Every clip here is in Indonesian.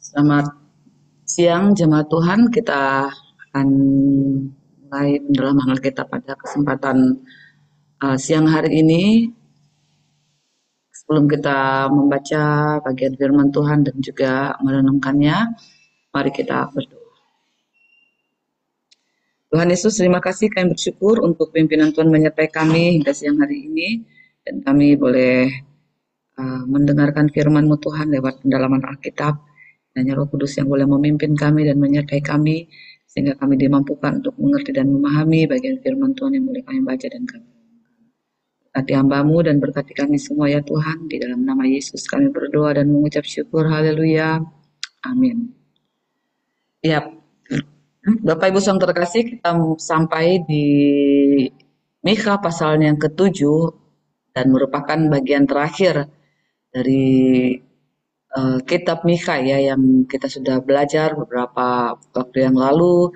Selamat siang jemaat Tuhan, kita akan mulai pendalaman Alkitab pada kesempatan siang hari ini. Sebelum kita membaca bagian firman Tuhan dan juga merenungkannya, mari kita berdoa. Tuhan Yesus, terima kasih, kami bersyukur untuk pimpinan Tuhan menyertai kami hingga siang hari ini, dan kami boleh mendengarkan firman-Mu Tuhan lewat pendalaman Alkitab. Hanya Roh Kudus yang boleh memimpin kami dan menyertai kami, sehingga kami dimampukan untuk mengerti dan memahami bagian firman Tuhan yang boleh kami baca dan kami. Berkati hamba-Mu dan berkati kami semua ya Tuhan. Di dalam nama Yesus kami berdoa dan mengucap syukur. Haleluya. Amin. Ya, Bapak Ibu yang terkasih, kita sampai di Mikha pasal yang ke-7 dan merupakan bagian terakhir dari kitab Mikha ya, yang kita sudah belajar beberapa waktu yang lalu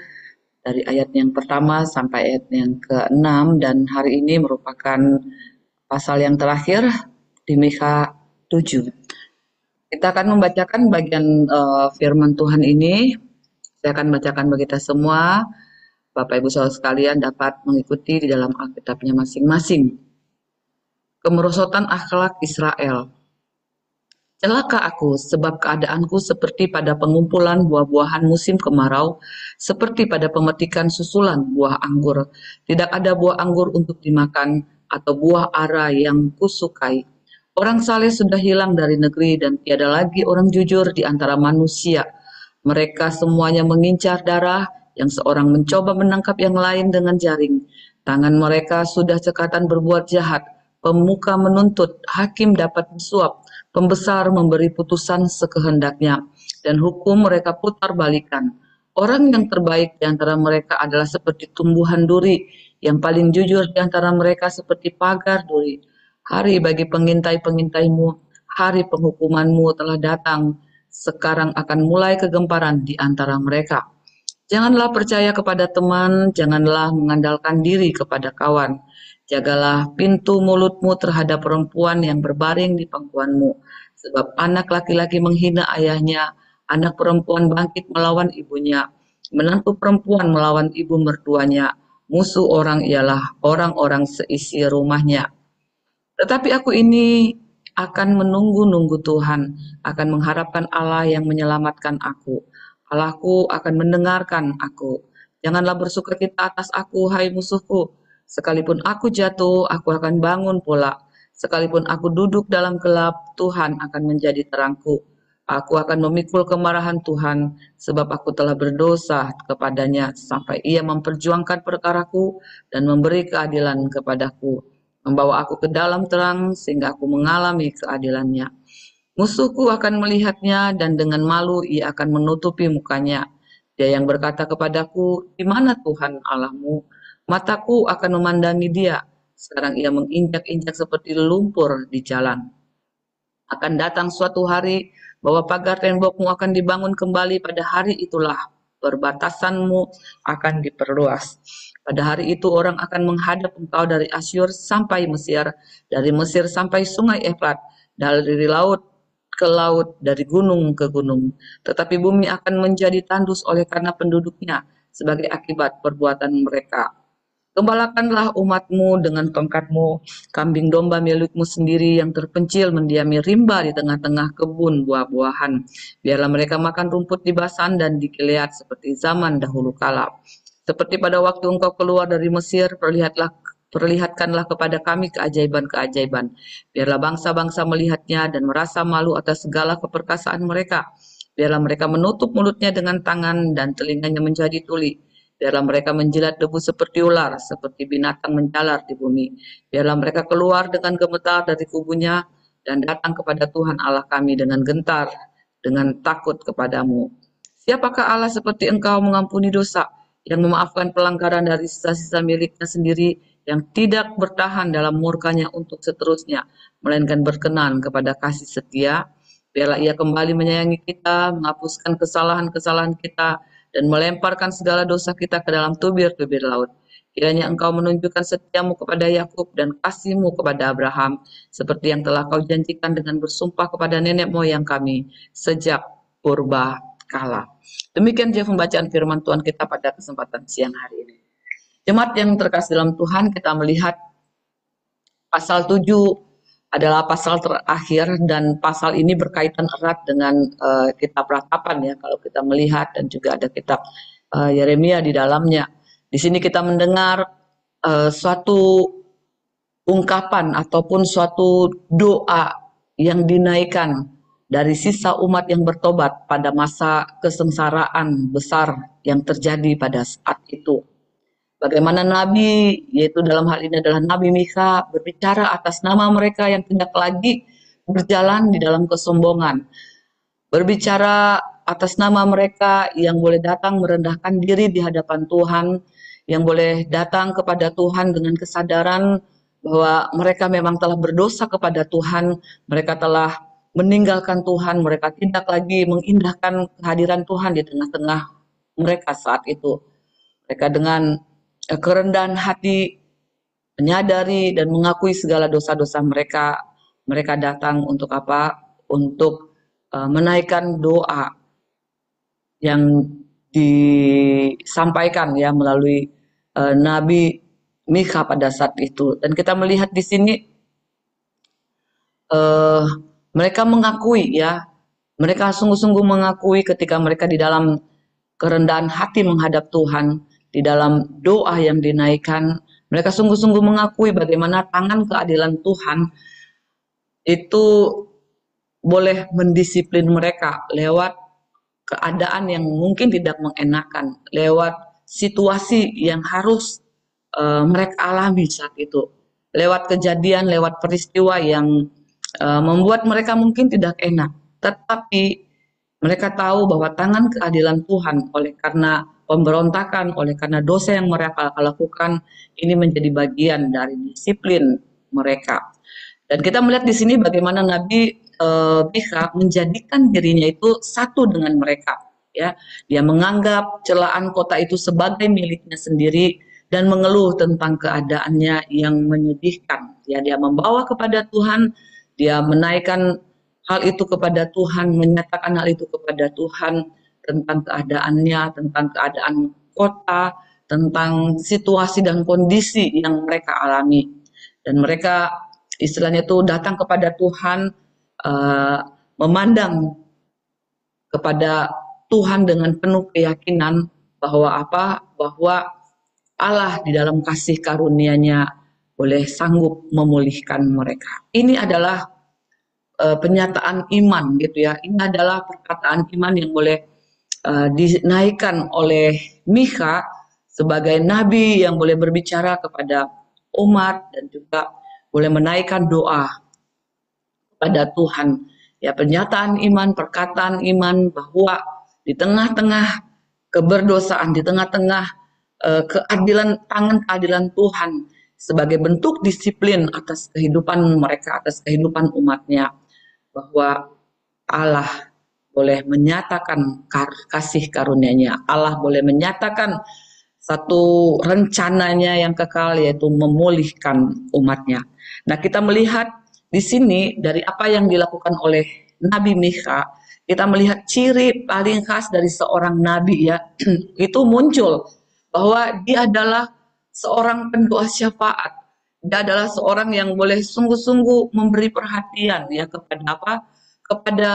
dari ayat yang pertama sampai ayat yang ke-6, dan hari ini merupakan pasal yang terakhir di Mikha 7. Kita akan membacakan bagian firman Tuhan ini. Saya akan bacakan bagi kita semua. Bapak Ibu Saudara sekalian dapat mengikuti di dalam Alkitabnya masing-masing. Kemerosotan akhlak Israel. Celaka aku, sebab keadaanku seperti pada pengumpulan buah-buahan musim kemarau, seperti pada pemetikan susulan buah anggur. Tidak ada buah anggur untuk dimakan, atau buah ara yang kusukai. Orang saleh sudah hilang dari negeri, dan tiada lagi orang jujur di antara manusia. Mereka semuanya mengincar darah, yang seorang mencoba menangkap yang lain dengan jaring. Tangan mereka sudah cekatan berbuat jahat, pemuka menuntut, hakim dapat disuap, pembesar memberi putusan sekehendaknya, dan hukum mereka putar balikan. Orang yang terbaik di antara mereka adalah seperti tumbuhan duri, yang paling jujur di antara mereka seperti pagar duri. Hari bagi pengintai-pengintaimu, hari penghukumanmu telah datang. Sekarang akan mulai kegemparan di antara mereka. Janganlah percaya kepada teman, janganlah mengandalkan diri kepada kawan. Jagalah pintu mulutmu terhadap perempuan yang berbaring di pangkuanmu. Sebab anak laki-laki menghina ayahnya, anak perempuan bangkit melawan ibunya, menantu perempuan melawan ibu mertuanya. Musuh orang ialah orang-orang seisi rumahnya. Tetapi aku ini akan menunggu-nunggu Tuhan, akan mengharapkan Allah yang menyelamatkan aku. Allahku akan mendengarkan aku. Janganlah bersukacita atas aku, hai musuhku. Sekalipun aku jatuh, aku akan bangun pula. Sekalipun aku duduk dalam gelap, Tuhan akan menjadi terangku. Aku akan memikul kemarahan Tuhan, sebab aku telah berdosa kepadanya sampai ia memperjuangkan perkaraku dan memberi keadilan kepadaku, membawa aku ke dalam terang sehingga aku mengalami keadilannya. Musuhku akan melihatnya dan dengan malu ia akan menutupi mukanya. Dia yang berkata kepadaku, di mana Tuhan Allahmu? Mataku akan memandangi dia. Sekarang ia menginjak-injak seperti lumpur di jalan. Akan datang suatu hari bahwa pagar tembokmu akan dibangun kembali, pada hari itulah perbatasanmu akan diperluas. Pada hari itu orang akan menghadap engkau dari Asyur sampai Mesir, dari Mesir sampai sungai Efrat, dari laut ke laut, dari gunung ke gunung. Tetapi bumi akan menjadi tandus oleh karena penduduknya, sebagai akibat perbuatan mereka. Gembalakanlah umatmu dengan tongkatmu, kambing domba milikmu sendiri yang terpencil mendiami rimba di tengah-tengah kebun buah-buahan. Biarlah mereka makan rumput di Basan dan di Gilead seperti zaman dahulu kala. Seperti pada waktu engkau keluar dari Mesir, perlihatkanlah kepada kami keajaiban-keajaiban. Biarlah bangsa-bangsa melihatnya dan merasa malu atas segala keperkasaan mereka. Biarlah mereka menutup mulutnya dengan tangan dan telinganya menjadi tuli. Biarlah mereka menjilat debu seperti ular, seperti binatang menjalar di bumi. Biarlah mereka keluar dengan gemetar dari kubunya dan datang kepada Tuhan Allah kami dengan gentar, dengan takut kepadamu. Siapakah Allah seperti engkau mengampuni dosa, yang memaafkan pelanggaran dari sisa-sisa miliknya sendiri, yang tidak bertahan dalam murkanya untuk seterusnya, melainkan berkenan kepada kasih setia. Biarlah ia kembali menyayangi kita, menghapuskan kesalahan-kesalahan kita, dan melemparkan segala dosa kita ke dalam tubir-tubir laut. Kiranya engkau menunjukkan setiamu kepada Yakub dan kasihmu kepada Abraham, seperti yang telah kau janjikan dengan bersumpah kepada nenek moyang kami, sejak purba kala. Demikian dia pembacaan firman Tuhan kita pada kesempatan siang hari ini. Jemaat yang terkasih dalam Tuhan, kita melihat pasal 7 adalah pasal terakhir dan pasal ini berkaitan erat dengan kitab Ratapan ya, kalau kita melihat, dan juga ada kitab Yeremia di dalamnya. Di sini kita mendengar suatu ungkapan ataupun suatu doa yang dinaikkan dari sisa umat yang bertobat pada masa kesengsaraan besar yang terjadi pada saat itu. Bagaimana Nabi, yaitu dalam hal ini adalah Nabi Mika, berbicara atas nama mereka yang tidak lagi berjalan di dalam kesombongan. Berbicara atas nama mereka yang boleh datang merendahkan diri di hadapan Tuhan, yang boleh datang kepada Tuhan dengan kesadaran bahwa mereka memang telah berdosa kepada Tuhan, mereka telah meninggalkan Tuhan, mereka tidak lagi mengindahkan kehadiran Tuhan di tengah-tengah mereka saat itu. Mereka dengan kerendahan hati menyadari dan mengakui segala dosa-dosa mereka. Mereka datang untuk apa? Untuk menaikkan doa yang disampaikan ya melalui Nabi Mika pada saat itu. Dan kita melihat di sini mereka mengakui ya, mereka sungguh-sungguh mengakui ketika mereka di dalam kerendahan hati menghadap Tuhan, di dalam doa yang dinaikkan, mereka sungguh-sungguh mengakui bagaimana tangan keadilan Tuhan itu boleh mendisiplin mereka lewat keadaan yang mungkin tidak mengenakan, lewat situasi yang harus mereka alami saat itu, lewat kejadian, lewat peristiwa yang membuat mereka mungkin tidak enak, tetapi mereka tahu bahwa tangan keadilan Tuhan oleh karena pemberontakan, oleh karena dosa yang mereka lakukan, ini menjadi bagian dari disiplin mereka. Dan kita melihat di sini bagaimana Nabi Mika menjadikan dirinya itu satu dengan mereka. Ya, dia menganggap celaan kota itu sebagai miliknya sendiri dan mengeluh tentang keadaannya yang menyedihkan. Ya, dia membawa kepada Tuhan, dia menaikkan hal itu kepada Tuhan, menyatakan hal itu kepada Tuhan tentang keadaannya, tentang keadaan kota, tentang situasi dan kondisi yang mereka alami. Dan mereka istilahnya itu datang kepada Tuhan, memandang kepada Tuhan dengan penuh keyakinan bahwa apa? Bahwa Allah di dalam kasih karunia-Nya boleh sanggup memulihkan mereka. Ini adalah penyataan iman gitu ya. Ini adalah perkataan iman yang boleh dinaikkan oleh Mika sebagai nabi yang boleh berbicara kepada umat dan juga boleh menaikkan doa kepada Tuhan. Ya, pernyataan iman, perkataan iman bahwa di tengah-tengah keberdosaan, di tengah-tengah keadilan, tangan keadilan Tuhan sebagai bentuk disiplin atas kehidupan mereka, atas kehidupan umatnya, bahwa Allah boleh menyatakan kasih karunia-Nya. Allah boleh menyatakan satu rencananya yang kekal, yaitu memulihkan umatnya. Nah, kita melihat di sini dari apa yang dilakukan oleh Nabi Mika, kita melihat ciri paling khas dari seorang nabi ya, itu muncul bahwa dia adalah seorang pendoa syafaat. Dia adalah seorang yang boleh sungguh-sungguh memberi perhatian ya kepada apa? Kepada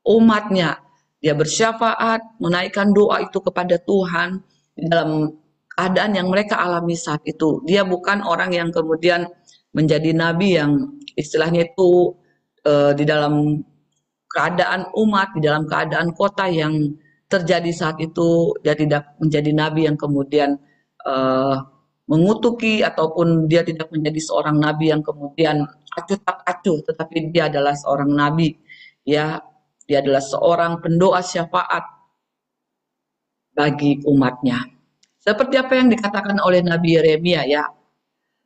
umatnya. Dia bersyafaat, menaikkan doa itu kepada Tuhan di dalam keadaan yang mereka alami saat itu. Dia bukan orang yang kemudian menjadi nabi yang istilahnya itu di dalam keadaan umat, di dalam keadaan kota yang terjadi saat itu, dia tidak menjadi nabi yang kemudian mengutuki ataupun dia tidak menjadi seorang nabi yang kemudian acuh tak acuh, tetapi dia adalah seorang nabi ya, dia adalah seorang pendoa syafaat bagi umatnya. Seperti apa yang dikatakan oleh Nabi Yeremia ya.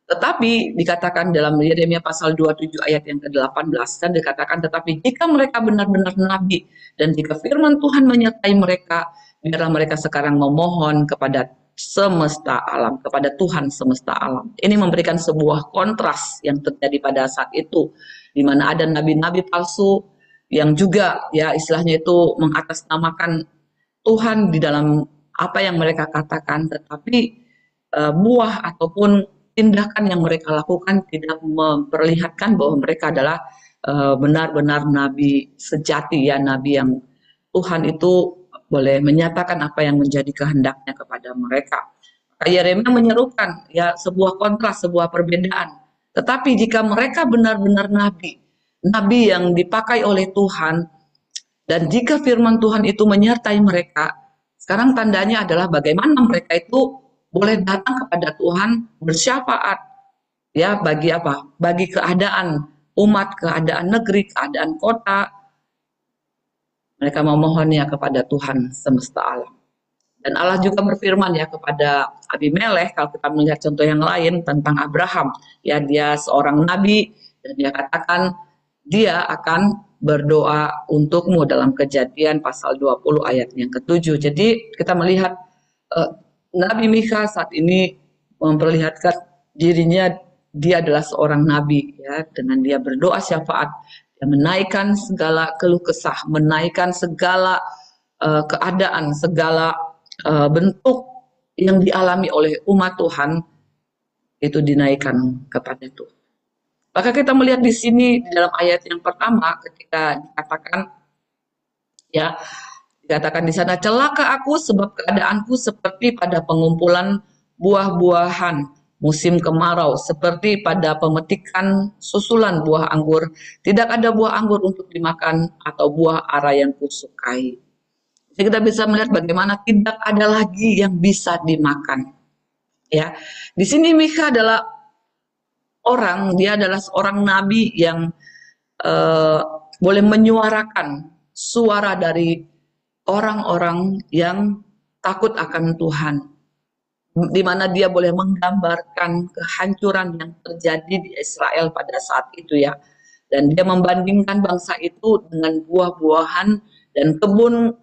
Tetapi dikatakan dalam Yeremia pasal 27 ayat yang ke-18 kan dikatakan, tetapi jika mereka benar-benar nabi dan jika firman Tuhan menyertai mereka, biarlah mereka sekarang memohon kepada semesta alam, kepada Tuhan semesta alam. Ini memberikan sebuah kontras yang terjadi pada saat itu, di mana ada nabi-nabi palsu yang juga ya istilahnya itu mengatasnamakan Tuhan di dalam apa yang mereka katakan, tetapi buah ataupun tindakan yang mereka lakukan tidak memperlihatkan bahwa mereka adalah benar-benar nabi sejati, ya, nabi yang Tuhan itu boleh menyatakan apa yang menjadi kehendaknya kepada mereka. Yeremia menyerukan ya sebuah kontras, sebuah perbedaan. Tetapi jika mereka benar-benar nabi, nabi yang dipakai oleh Tuhan, dan jika firman Tuhan itu menyertai mereka, sekarang tandanya adalah bagaimana mereka itu boleh datang kepada Tuhan bersyafaat, ya, bagi apa? Bagi keadaan umat, keadaan negeri, keadaan kota. Mereka memohonnya kepada Tuhan semesta alam. Dan Allah juga berfirman ya kepada Abimelekh, kalau kita melihat contoh yang lain tentang Abraham, ya, dia seorang nabi dan dia katakan dia akan berdoa untukmu dalam Kejadian pasal 20 ayat yang ke-7. Jadi kita melihat Nabi Mika saat ini memperlihatkan dirinya dia adalah seorang nabi, ya, dengan dia berdoa syafaat, dia menaikkan segala keluh kesah, menaikkan segala keadaan, segala bentuk yang dialami oleh umat Tuhan itu dinaikkan kepada Tuhan. Maka kita melihat di sini di dalam ayat yang pertama ketika dikatakan di sana, celaka aku sebab keadaanku seperti pada pengumpulan buah-buahan musim kemarau, seperti pada pemetikan susulan buah anggur, tidak ada buah anggur untuk dimakan atau buah ara yang kusukai. Jadi kita bisa melihat bagaimana tidak ada lagi yang bisa dimakan. Ya, di sini Mika adalah dia adalah seorang nabi yang boleh menyuarakan suara dari orang-orang yang takut akan Tuhan, di mana dia boleh menggambarkan kehancuran yang terjadi di Israel pada saat itu, ya. Dan dia membandingkan bangsa itu dengan buah-buahan dan kebun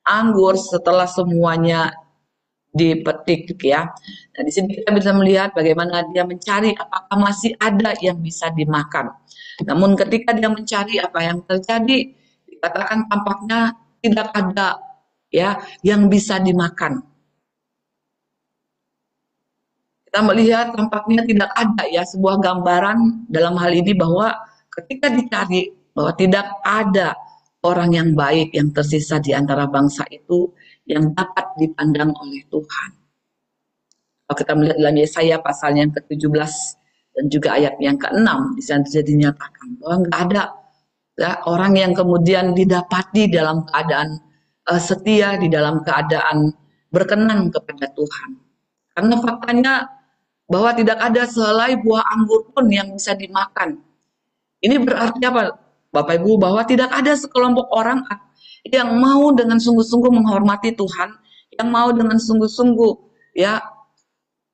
anggur setelah semuanya dipetik, ya. Nah, di sini kita bisa melihat bagaimana dia mencari apakah masih ada yang bisa dimakan. Namun ketika dia mencari, apa yang terjadi? Dikatakan tampaknya tidak ada, ya, yang bisa dimakan. Kita melihat tampaknya tidak ada, ya, sebuah gambaran dalam hal ini bahwa ketika dicari bahwa tidak ada orang yang baik yang tersisa di antara bangsa itu yang dapat dipandang oleh Tuhan. Kalau kita melihat dalam Yesaya pasal yang ke-17 dan juga ayat yang ke-6, di sana dinyatakan bahwa nggak ada, ya, orang yang kemudian didapati dalam keadaan setia, di dalam keadaan berkenan kepada Tuhan. Karena faktanya bahwa tidak ada sehelai buah anggur pun yang bisa dimakan. Ini berarti apa, Bapak Ibu? Bahwa tidak ada sekelompok orang yang mau dengan sungguh-sungguh menghormati Tuhan, yang mau dengan sungguh-sungguh, ya,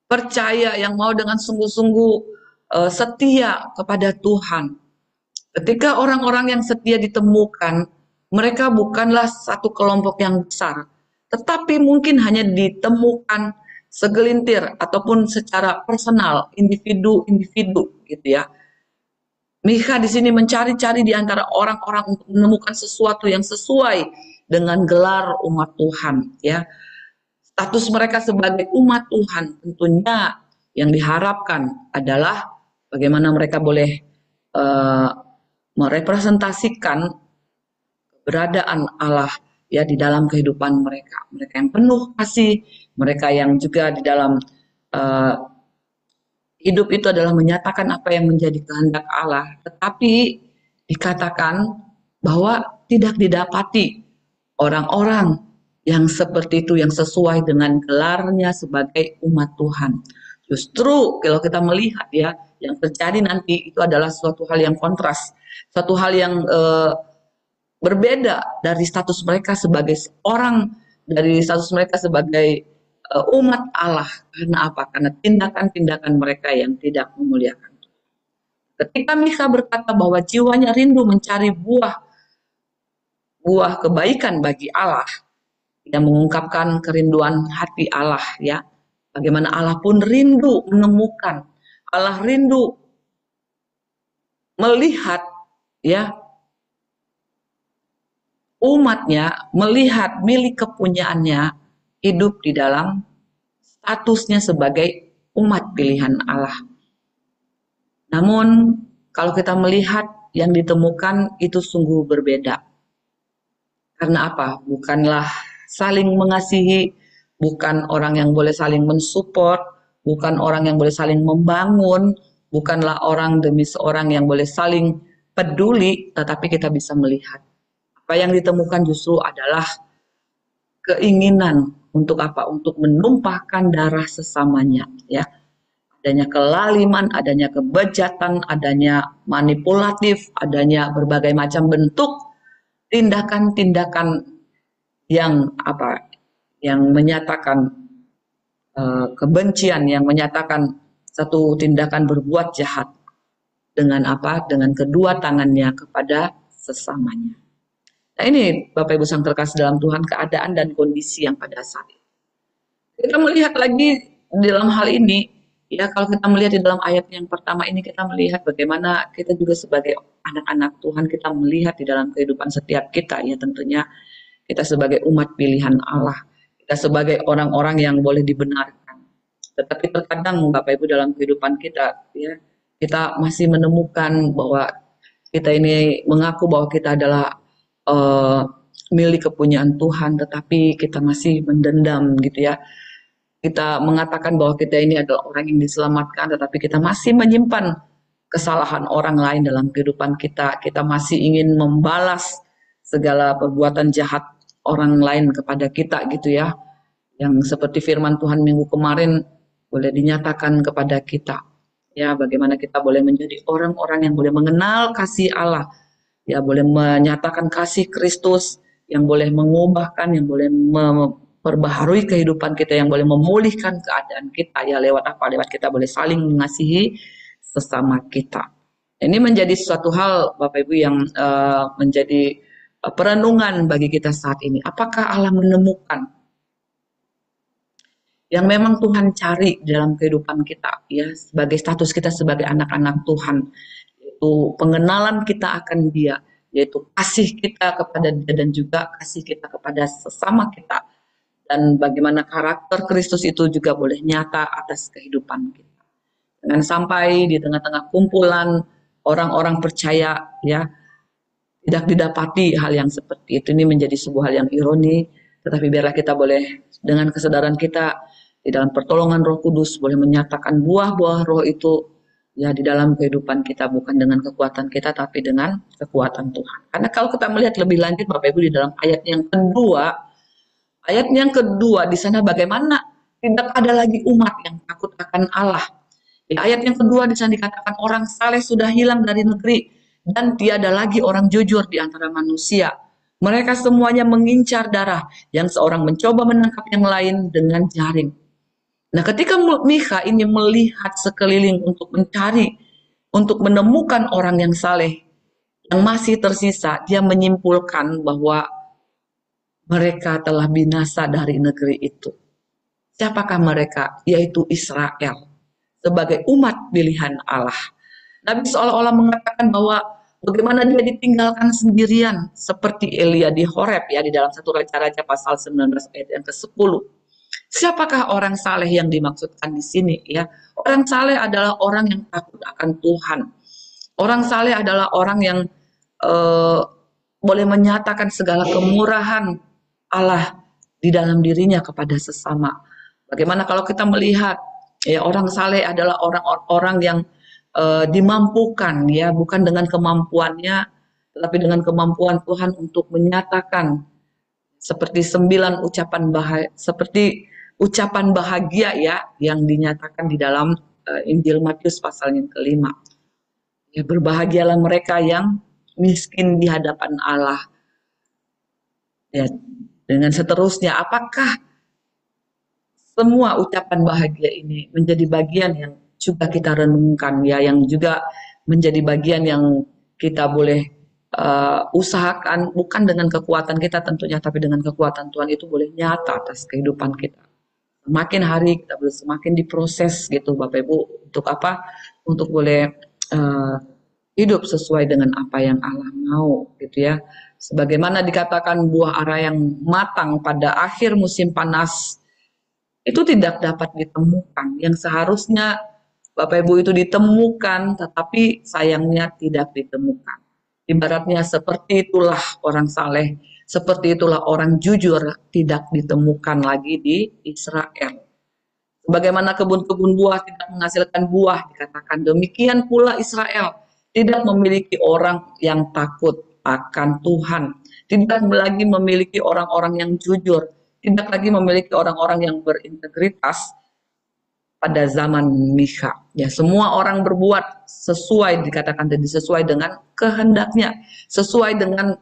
percaya, yang mau dengan sungguh-sungguh setia kepada Tuhan. Ketika orang-orang yang setia ditemukan, mereka bukanlah satu kelompok yang besar, tetapi mungkin hanya ditemukan segelintir ataupun secara personal, individu-individu, gitu, ya. Mika di sini mencari-cari di antara orang-orang untuk menemukan sesuatu yang sesuai dengan gelar umat Tuhan, ya. Status mereka sebagai umat Tuhan tentunya yang diharapkan adalah bagaimana mereka boleh merepresentasikan keberadaan Allah, ya, di dalam kehidupan mereka. Mereka yang penuh kasih, mereka yang juga di dalam hidup itu adalah menyatakan apa yang menjadi kehendak Allah. Tetapi dikatakan bahwa tidak didapati orang-orang yang seperti itu, yang sesuai dengan gelarnya sebagai umat Tuhan. Justru kalau kita melihat, ya, yang terjadi nanti itu adalah suatu hal yang kontras, suatu hal yang berbeda dari status mereka sebagai seorang, dari status mereka sebagai umat Allah. Karena apa? Karena tindakan-tindakan mereka yang tidak memuliakan. Ketika Mika berkata bahwa jiwanya rindu mencari buah kebaikan bagi Allah, dia mengungkapkan kerinduan hati Allah, ya. Bagaimana Allah pun rindu menemukan, Allah rindu melihat, ya, umatnya melihat milik kepunyaannya hidup di dalam statusnya sebagai umat pilihan Allah. Namun kalau kita melihat yang ditemukan itu sungguh berbeda. Karena apa? Bukanlah saling mengasihi, bukan orang yang boleh saling mensupport, bukan orang yang boleh saling membangun, bukanlah orang demi seorang yang boleh saling peduli, tetapi kita bisa melihat. Apa yang ditemukan justru adalah keinginan untuk apa? Untuk menumpahkan darah sesamanya, ya. Adanya kelaliman, adanya kebejatan, adanya manipulatif, adanya berbagai macam bentuk tindakan-tindakan yang apa? Yang menyatakan kebencian, yang menyatakan satu tindakan berbuat jahat dengan apa? Dengan kedua tangannya kepada sesamanya. Nah ini Bapak Ibu Sang terkasih dalam Tuhan, keadaan dan kondisi yang pada saat itu. Kita melihat lagi dalam hal ini, ya kalau kita melihat di dalam ayat yang pertama ini kita melihat bagaimana kita juga sebagai anak-anak Tuhan kita melihat di dalam kehidupan setiap kita, ya tentunya kita sebagai umat pilihan Allah, kita sebagai orang-orang yang boleh dibenarkan. Tetapi terkadang Bapak Ibu dalam kehidupan kita, ya kita masih menemukan bahwa kita ini mengaku bahwa kita adalah uh, milik kepunyaan Tuhan, tetapi kita masih mendendam gitu ya. Kita mengatakan bahwa kita ini adalah orang yang diselamatkan, tetapi kita masih menyimpan kesalahan orang lain dalam kehidupan kita. Kita masih ingin membalas segala perbuatan jahat orang lain kepada kita gitu ya. Yang seperti firman Tuhan minggu kemarin boleh dinyatakan kepada kita. Ya, bagaimana kita boleh menjadi orang-orang yang boleh mengenal kasih Allah. Ya, boleh menyatakan kasih Kristus yang boleh mengubahkan, yang boleh perbaharui kehidupan kita, yang boleh memulihkan keadaan kita, ya lewat apa? Lewat kita boleh saling mengasihi sesama kita. Ini menjadi suatu hal Bapak Ibu yang menjadi perenungan bagi kita saat ini. Apakah Allah menemukan yang memang Tuhan cari dalam kehidupan kita, ya sebagai status kita sebagai anak-anak Tuhan, yaitu pengenalan kita akan Dia, yaitu kasih kita kepada Dia dan juga kasih kita kepada sesama kita. Dan bagaimana karakter Kristus itu juga boleh nyata atas kehidupan kita. Jangan sampai di tengah-tengah kumpulan orang-orang percaya ya tidak didapati hal yang seperti itu. Ini menjadi sebuah hal yang ironi, tetapi biarlah kita boleh dengan kesadaran kita di dalam pertolongan Roh Kudus boleh menyatakan buah-buah Roh itu ya di dalam kehidupan kita, bukan dengan kekuatan kita tapi dengan kekuatan Tuhan. Karena kalau kita melihat lebih lanjut Bapak Ibu di dalam ayat yang kedua, ayat yang kedua di sana bagaimana tidak ada lagi umat yang takut akan Allah. Di ayat yang kedua di sana dikatakan orang saleh sudah hilang dari negeri dan tiada lagi orang jujur di antara manusia. Mereka semuanya mengincar darah, yang seorang mencoba menangkap yang lain dengan jaring. Nah, ketika Mikha ini melihat sekeliling untuk mencari, untuk menemukan orang yang saleh yang masih tersisa, dia menyimpulkan bahwa mereka telah binasa dari negeri itu. Siapakah mereka? Yaitu Israel. Sebagai umat pilihan Allah. Nabi seolah-olah mengatakan bahwa bagaimana dia ditinggalkan sendirian. Seperti Elia di Horeb ya, di dalam satu Raja-Raja pasal 19 ayat yang ke-10. Siapakah orang saleh yang dimaksudkan di sini ya? Orang saleh adalah orang yang takut akan Tuhan. Orang saleh adalah orang yang boleh menyatakan segala kemurahan Allah di dalam dirinya kepada sesama. Bagaimana kalau kita melihat ya orang saleh adalah orang-orang yang dimampukan ya, bukan dengan kemampuannya tetapi dengan kemampuan Tuhan untuk menyatakan seperti 9 ucapan bahagia, seperti ucapan bahagia ya yang dinyatakan di dalam Injil Matius pasal yang ke-5. Ya, berbahagialah mereka yang miskin di hadapan Allah. Ya, dengan seterusnya, apakah semua ucapan bahagia ini menjadi bagian yang juga kita renungkan ya, yang juga menjadi bagian yang kita boleh usahakan bukan dengan kekuatan kita tentunya, tapi dengan kekuatan Tuhan itu boleh nyata atas kehidupan kita. Semakin hari kita boleh semakin diproses gitu Bapak Ibu, untuk apa? Untuk boleh hidup sesuai dengan apa yang Allah mau gitu ya. Sebagaimana dikatakan buah ara yang matang pada akhir musim panas itu tidak dapat ditemukan. Yang seharusnya Bapak Ibu itu ditemukan, tetapi sayangnya tidak ditemukan. Ibaratnya seperti itulah orang saleh, seperti itulah orang jujur tidak ditemukan lagi di Israel. Bagaimana kebun-kebun buah tidak menghasilkan buah, dikatakan demikian pula Israel tidak memiliki orang yang takut akan Tuhan, tidak lagi memiliki orang-orang yang jujur, tidak lagi memiliki orang-orang yang berintegritas pada zaman Mikha. Ya, semua orang berbuat sesuai, dikatakan tadi, sesuai dengan kehendaknya, sesuai dengan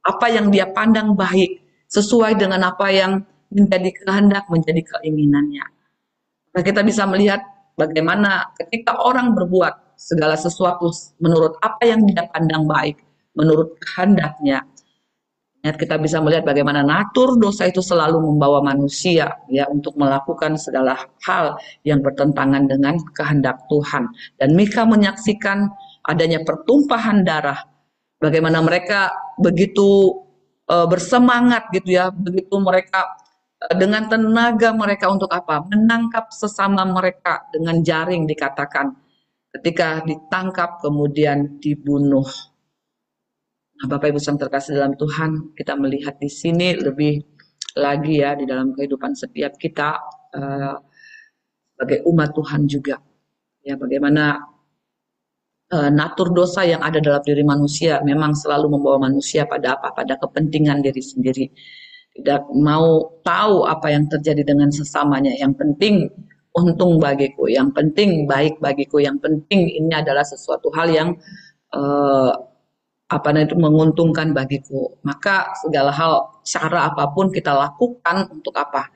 apa yang dia pandang baik, sesuai dengan apa yang menjadi kehendak, menjadi keinginannya. Nah, kita bisa melihat bagaimana ketika orang berbuat segala sesuatu menurut apa yang dia pandang baik, menurut kehendaknya, ya, kita bisa melihat bagaimana natur dosa itu selalu membawa manusia ya untuk melakukan segala hal yang bertentangan dengan kehendak Tuhan. Dan Mika menyaksikan adanya pertumpahan darah, bagaimana mereka begitu bersemangat gitu ya, begitu mereka dengan tenaga mereka untuk apa? Menangkap sesama mereka dengan jaring, dikatakan. Ketika ditangkap kemudian dibunuh. Nah, Bapak Ibu yang terkasih dalam Tuhan, kita melihat di sini lebih lagi ya di dalam kehidupan setiap kita sebagai umat Tuhan juga. Ya, bagaimana natur dosa yang ada dalam diri manusia memang selalu membawa manusia pada apa? Pada kepentingan diri sendiri. Tidak mau tahu apa yang terjadi dengan sesamanya. Yang penting untung bagiku, yang penting baik bagiku, yang penting ini adalah sesuatu hal yang itu menguntungkan bagiku. Maka segala hal, cara apapun kita lakukan untuk apa?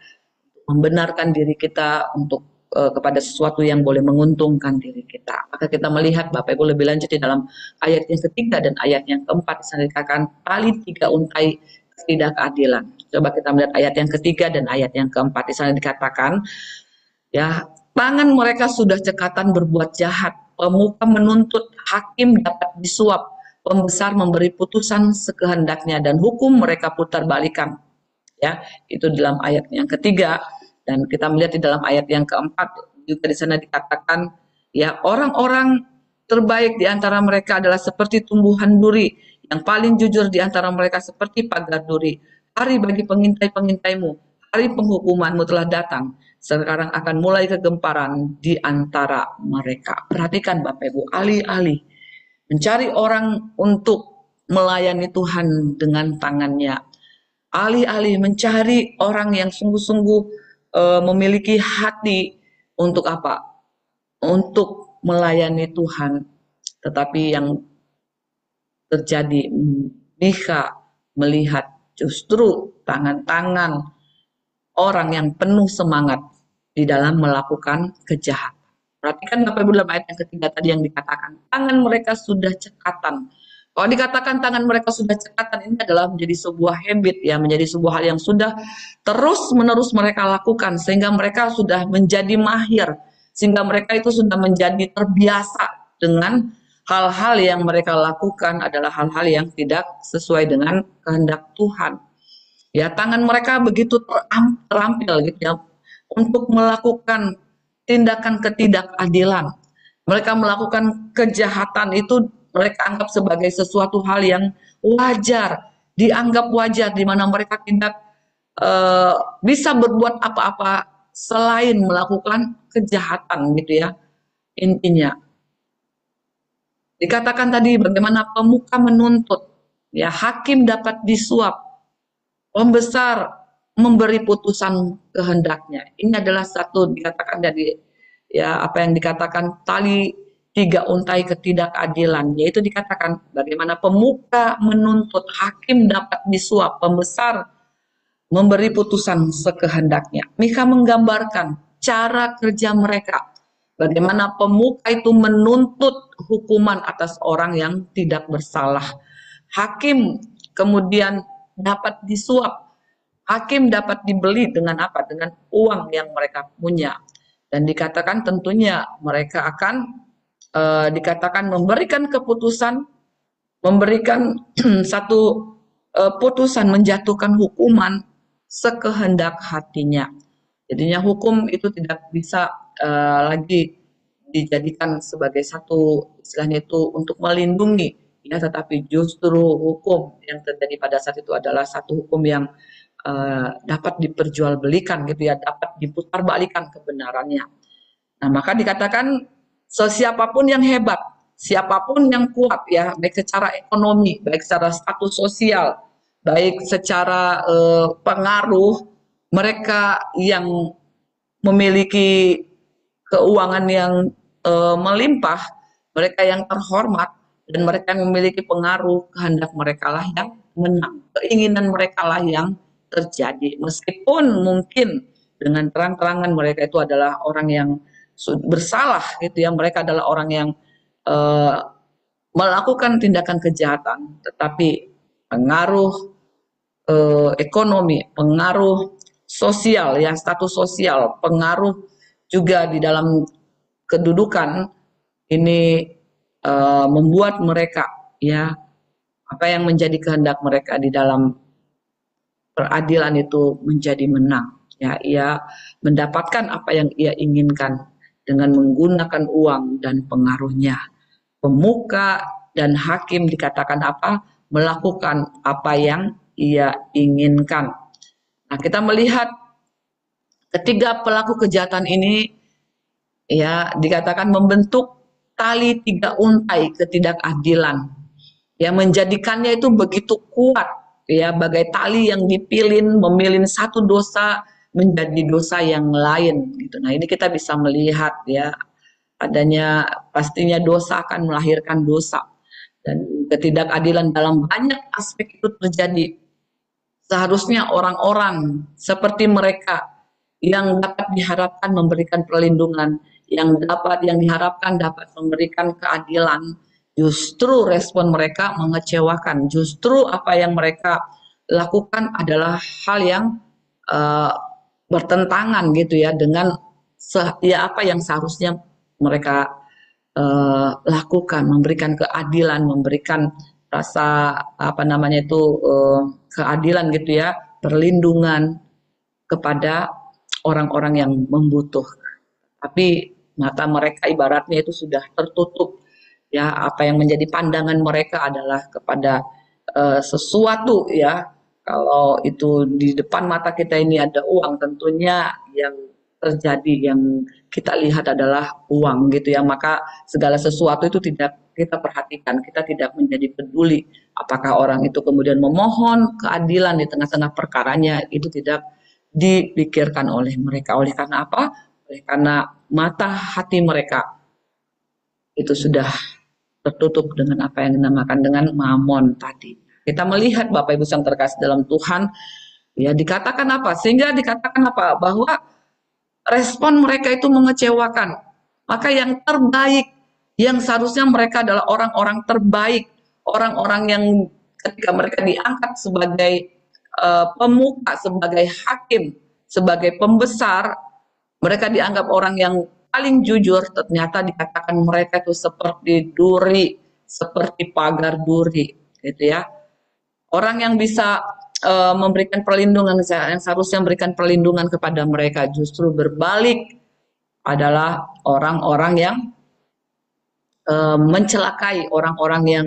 Membenarkan diri kita untuk kepada sesuatu yang boleh menguntungkan diri kita. Maka kita melihat Bapak Ibu lebih lanjut di dalam ayat yang ketiga dan ayat yang keempat disana dikatakan tali tiga untai ketidakadilan. Coba kita melihat ayat yang ketiga dan ayat yang keempat di sana dikatakan ya, tangan mereka sudah cekatan berbuat jahat, pemuka menuntut, hakim dapat disuap, pembesar memberi putusan sekehendaknya dan hukum mereka putar balikan. Ya, itu dalam ayat yang ketiga. Dan kita melihat di dalam ayat yang keempat juga di sana dikatakan ya, orang-orang terbaik di antara mereka adalah seperti tumbuhan duri, yang paling jujur di antara mereka seperti pagar duri. Hari bagi pengintai-pengintaimu, hari penghukumanmu telah datang. Sekarang akan mulai kegemparan di antara mereka. Perhatikan Bapak Ibu, alih-alih mencari orang untuk melayani Tuhan dengan tangannya, alih-alih mencari orang yang sungguh-sungguh memiliki hati untuk apa? Untuk melayani Tuhan. Tetapi yang terjadi, Mika melihat justru tangan-tangan orang yang penuh semangat di dalam melakukan kejahatan. Perhatikan Bapak Ibu dalam ayat yang ketiga tadi yang dikatakan, tangan mereka sudah cekatan. Kalau dikatakan tangan mereka sudah cekatan, ini adalah menjadi sebuah habit ya, menjadi sebuah hal yang sudah terus-menerus mereka lakukan sehingga mereka sudah menjadi mahir, sehingga mereka itu sudah menjadi terbiasa dengan hal-hal yang mereka lakukan adalah hal-hal yang tidak sesuai dengan kehendak Tuhan. Ya, tangan mereka begitu terampil gitu ya untuk melakukan tindakan ketidakadilan. Mereka melakukan kejahatan itu mereka anggap sebagai sesuatu hal yang wajar, dianggap wajar di mana mereka tidak bisa berbuat apa-apa selain melakukan kejahatan gitu ya. Intinya dikatakan tadi bagaimana pemuka menuntut, ya hakim dapat disuap, pembesar memberi putusan kehendaknya. Ini adalah satu dikatakan dari ya apa yang dikatakan tali tiga untai ketidakadilan, yaitu dikatakan bagaimana pemuka menuntut, hakim dapat disuap, pembesar memberi putusan sekehendaknya. Mika menggambarkan cara kerja mereka. Bagaimana pemuka itu menuntut hukuman atas orang yang tidak bersalah. Hakim kemudian dapat disuap. Hakim dapat dibeli dengan apa? Dengan uang yang mereka punya. Dan dikatakan tentunya mereka akan dikatakan memberikan keputusan, memberikan satu putusan menjatuhkan hukuman sekehendak hatinya. Jadinya hukum itu tidak bisa lagi dijadikan sebagai satu istilahnya itu untuk melindungi, ya, tetapi justru hukum yang terjadi pada saat itu adalah satu hukum yang dapat diperjualbelikan gitu ya, dapat diputarbalikan kebenarannya. Nah, maka dikatakan siapapun yang hebat, siapapun yang kuat ya, baik secara ekonomi, baik secara status sosial, baik secara pengaruh, mereka yang memiliki keuangan yang melimpah, mereka yang terhormat, dan mereka yang memiliki pengaruh, kehendak mereka lah yang menang. Keinginan mereka lah yang terjadi. Meskipun mungkin dengan terang-terangan mereka itu adalah orang yang bersalah gitu ya, mereka adalah orang yang eh, melakukan tindakan kejahatan, tetapi pengaruh ekonomi, pengaruh sosial ya, status sosial, pengaruh juga di dalam kedudukan ini membuat mereka ya, apa yang menjadi kehendak mereka di dalam peradilan itu menjadi menang. Ya, ia mendapatkan apa yang ia inginkan dengan menggunakan uang dan pengaruhnya. Pemuka dan hakim dikatakan apa? Melakukan apa yang ia inginkan. Nah, kita melihat ketiga pelaku kejahatan ini ya dikatakan membentuk tali tiga untai ketidakadilan yang menjadikannya itu begitu kuat ya, bagai tali yang dipilin memilin satu dosa menjadi dosa yang lain gitu. Nah, ini kita bisa melihat ya adanya pastinya dosa akan melahirkan dosa dan ketidakadilan dalam banyak aspek itu terjadi. Seharusnya orang-orang seperti mereka yang dapat diharapkan memberikan perlindungan, yang diharapkan dapat memberikan keadilan, justru respon mereka mengecewakan. Justru apa yang mereka lakukan adalah hal yang uh, bertentangan gitu ya dengan ya apa yang seharusnya mereka lakukan, memberikan keadilan, memberikan rasa apa namanya itu keadilan gitu ya, perlindungan kepada orang-orang yang membutuhkan. Tapi mata mereka ibaratnya itu sudah tertutup ya, apa yang menjadi pandangan mereka adalah kepada sesuatu ya, kalau itu di depan mata kita ini ada uang, tentunya yang terjadi yang kita lihat adalah uang gitu ya, maka segala sesuatu itu tidak kita perhatikan, kita tidak menjadi peduli apakah orang itu kemudian memohon keadilan di tengah-tengah perkaranya, itu tidak dipikirkan oleh mereka. Oleh karena apa? Oleh karena mata hati mereka itu sudah tertutup dengan apa yang dinamakan dengan mamon tadi. Kita melihat Bapak Ibu yang terkasih dalam Tuhan, ya dikatakan apa? Sehingga dikatakan apa? Bahwa respon mereka itu mengecewakan. Maka yang terbaik, yang seharusnya mereka adalah orang-orang terbaik, orang-orang yang ketika mereka diangkat sebagai pemuka, sebagai hakim, sebagai pembesar, mereka dianggap orang yang paling jujur, ternyata dikatakan mereka itu seperti duri, seperti pagar duri, gitu ya. Orang yang bisa memberikan perlindungan, yang seharusnya memberikan perlindungan kepada mereka, justru berbalik adalah orang-orang yang mencelakai, orang-orang yang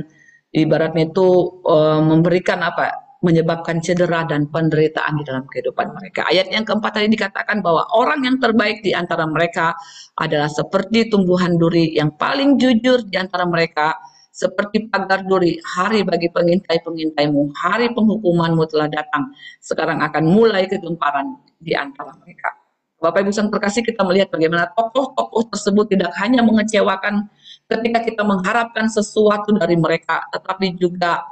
ibaratnya itu memberikan apa? Menyebabkan cedera dan penderitaan di dalam kehidupan mereka. Ayat yang keempat tadi dikatakan bahwa orang yang terbaik di antara mereka adalah seperti tumbuhan duri, yang paling jujur di antara mereka seperti pagar duri. Hari bagi pengintai-pengintaimu, hari penghukumanmu telah datang. Sekarang akan mulai kegemparan di antara mereka. Bapak Ibu yang terkasih, kita melihat bagaimana tokoh-tokoh tersebut tidak hanya mengecewakan ketika kita mengharapkan sesuatu dari mereka, tetapi juga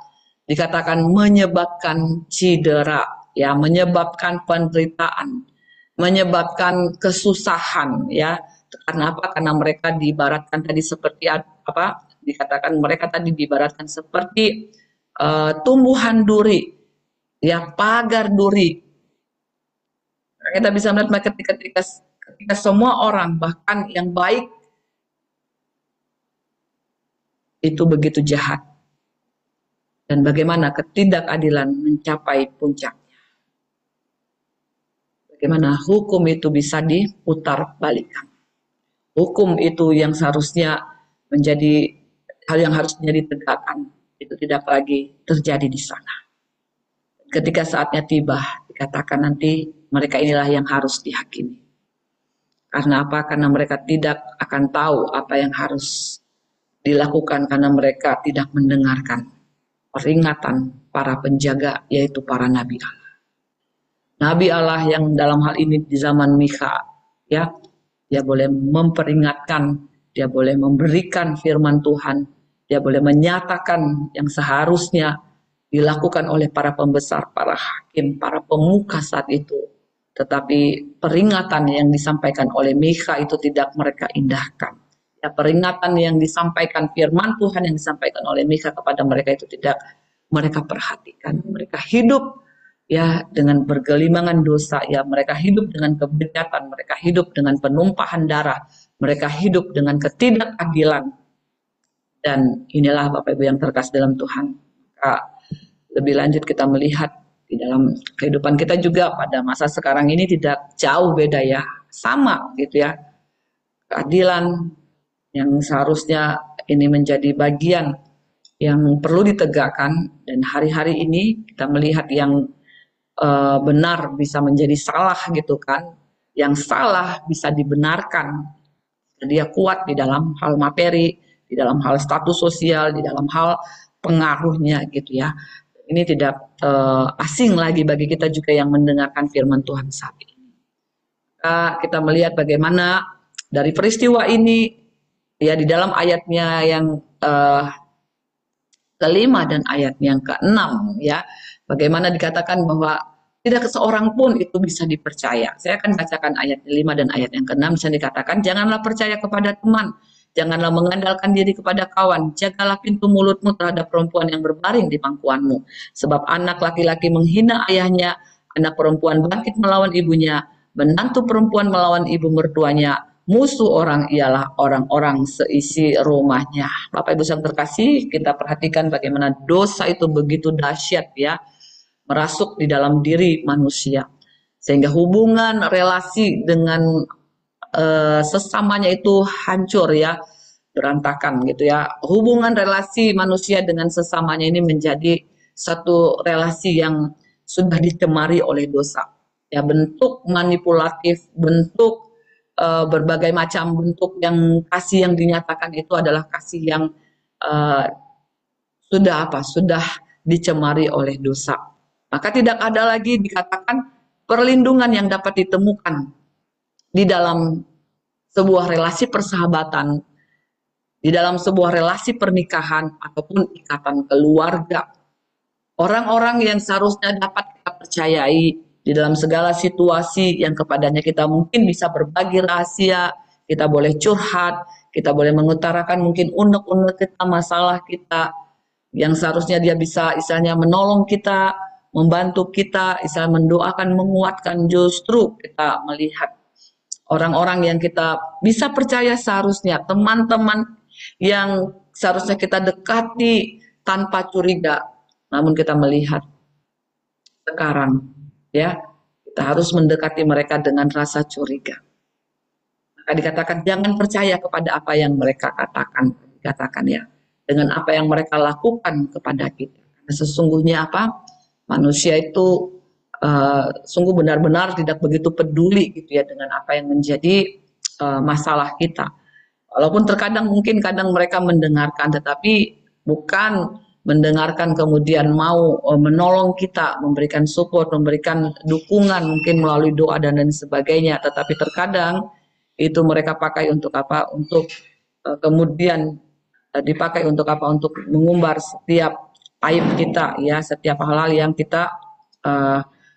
dikatakan menyebabkan cedera, ya, menyebabkan penderitaan, menyebabkan kesusahan, ya. Karena apa? Karena mereka diibaratkan tadi seperti apa? Dikatakan mereka tadi diibaratkan seperti tumbuhan duri, ya, pagar duri. Kita bisa melihat ketika semua orang, bahkan yang baik, itu begitu jahat. dan bagaimana ketidakadilan mencapai puncak. Bagaimana hukum itu bisa diputar balikan. Hukum itu yang seharusnya menjadi hal yang harusnya ditegakkan, itu tidak lagi terjadi di sana. Ketika saatnya tiba, dikatakan nanti mereka inilah yang harus dihakimi. Karena apa? Karena mereka tidak akan tahu apa yang harus dilakukan karena mereka tidak mendengarkan peringatan para penjaga, yaitu para nabi Allah. Nabi Allah yang dalam hal ini di zaman Mikha, ya, dia boleh memperingatkan, dia boleh memberikan firman Tuhan, dia boleh menyatakan yang seharusnya dilakukan oleh para pembesar, para hakim, para pemuka saat itu. Tetapi peringatan yang disampaikan oleh Mikha itu tidak mereka indahkan. Ya, peringatan yang disampaikan, firman Tuhan yang disampaikan oleh Mikha kepada mereka itu tidak mereka perhatikan. Mereka hidup ya dengan bergelimangan dosa, ya mereka hidup dengan kebejatan, mereka hidup dengan penumpahan darah, mereka hidup dengan ketidakadilan. Dan inilah Bapak Ibu yang terkasih dalam Tuhan. Maka lebih lanjut kita melihat di dalam kehidupan kita juga pada masa sekarang ini tidak jauh beda ya, sama gitu ya. Keadilan yang seharusnya ini menjadi bagian yang perlu ditegakkan, dan hari-hari ini kita melihat yang benar bisa menjadi salah gitu kan, yang salah bisa dibenarkan. Dia kuat di dalam hal materi, di dalam hal status sosial, di dalam hal pengaruhnya gitu ya. Ini tidak asing lagi bagi kita juga yang mendengarkan firman Tuhan saat ini. Kita melihat bagaimana dari peristiwa ini ya di dalam ayatnya yang kelima dan ayatnya yang keenam ya, bagaimana dikatakan bahwa tidak seorang pun itu bisa dipercaya. Saya akan bacakan ayat 5 dan ayat yang ke-6. Bisa dikatakan, janganlah percaya kepada teman, janganlah mengandalkan diri kepada kawan, jagalah pintu mulutmu terhadap perempuan yang berbaring di pangkuanmu. Sebab anak laki-laki menghina ayahnya, anak perempuan bangkit melawan ibunya, menantu perempuan melawan ibu mertuanya, musuh orang ialah orang-orang seisi rumahnya. Bapak Ibu yang terkasih, kita perhatikan bagaimana dosa itu begitu dahsyat ya, merasuk di dalam diri manusia, sehingga hubungan relasi dengan sesamanya itu hancur ya, berantakan gitu ya. Hubungan relasi manusia dengan sesamanya ini menjadi satu relasi yang sudah dicemari oleh dosa ya, bentuk manipulatif, bentuk berbagai macam bentuk yang kasih yang dinyatakan itu adalah kasih yang sudah dicemari oleh dosa. Maka tidak ada lagi dikatakan perlindungan yang dapat ditemukan di dalam sebuah relasi persahabatan, di dalam sebuah relasi pernikahan, ataupun ikatan keluarga. Orang-orang yang seharusnya dapat kita percayai di dalam segala situasi yang kepadanya kita mungkin bisa berbagi rahasia, kita boleh curhat, kita boleh mengutarakan mungkin unek-unek kita, masalah kita, yang seharusnya dia bisa istilahnya menolong kita, membantu kita, istilahnya mendoakan, menguatkan. Justru kita melihat orang-orang yang kita bisa percaya seharusnya, teman-teman yang seharusnya kita dekati tanpa curiga, namun kita melihat sekarang ya, kita harus mendekati mereka dengan rasa curiga. Maka dikatakan jangan percaya kepada apa yang mereka katakan ya, dengan apa yang mereka lakukan kepada kita. Karena sesungguhnya apa? Manusia itu sungguh benar-benar tidak begitu peduli gitu ya dengan apa yang menjadi masalah kita. Walaupun terkadang mungkin kadang mereka mendengarkan, tetapi bukan mendengarkan kemudian mau menolong kita, memberikan support, memberikan dukungan mungkin melalui doa dan lain sebagainya. Tetapi terkadang itu mereka pakai untuk apa? Untuk kemudian dipakai untuk apa? Untuk mengumbar setiap aib kita ya, setiap hal-hal yang kita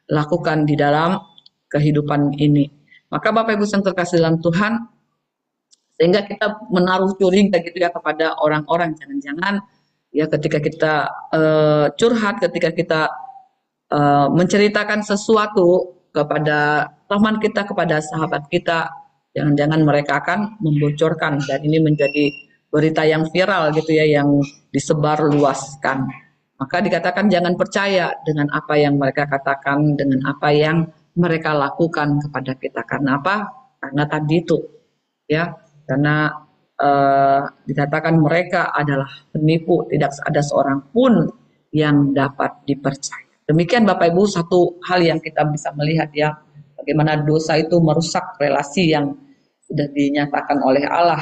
lakukan di dalam kehidupan ini. Maka Bapak Ibu yang terkasih dalam Tuhan, sehingga kita menaruh curiga gitu ya kepada orang-orang. Jangan-jangan ya ketika kita curhat, ketika kita menceritakan sesuatu kepada teman kita, kepada sahabat kita, jangan-jangan mereka akan membocorkan, dan ini menjadi berita yang viral gitu ya, yang disebar luaskan. Maka dikatakan jangan percaya dengan apa yang mereka katakan, dengan apa yang mereka lakukan kepada kita. Karena apa? Karena tadi itu, ya, karena dikatakan mereka adalah penipu, tidak ada seorang pun yang dapat dipercaya. Demikian Bapak Ibu, satu hal yang kita bisa melihat ya, bagaimana dosa itu merusak relasi yang sudah dinyatakan oleh Allah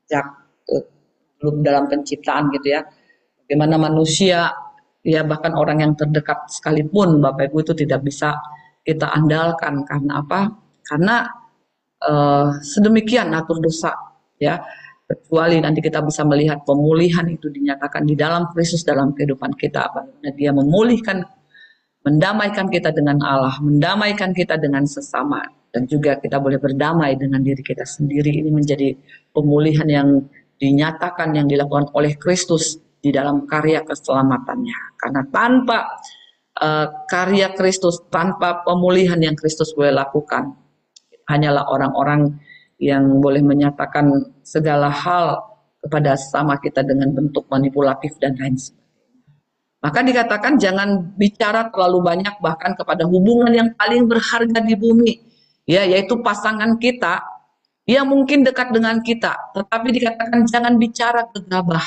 sejak belum dalam penciptaan gitu ya. Bagaimana manusia, ya bahkan orang yang terdekat sekalipun Bapak Ibu itu tidak bisa kita andalkan. Karena apa? Karena sedemikian natur dosa, ya. Kecuali nanti kita bisa melihat pemulihan itu dinyatakan di dalam Kristus dalam kehidupan kita. Bagaimana Dia memulihkan, mendamaikan kita dengan Allah, mendamaikan kita dengan sesama, dan juga kita boleh berdamai dengan diri kita sendiri. Ini menjadi pemulihan yang dinyatakan, yang dilakukan oleh Kristus di dalam karya keselamatannya. Karena tanpa karya Kristus, tanpa pemulihan yang Kristus boleh lakukan, hanyalah orang-orang yang boleh menyatakan segala hal kepada sesama kita dengan bentuk manipulatif dan lain sebagainya. Maka dikatakan jangan bicara terlalu banyak bahkan kepada hubungan yang paling berharga di bumi, ya, yaitu pasangan kita yang mungkin dekat dengan kita, tetapi dikatakan jangan bicara gegabah.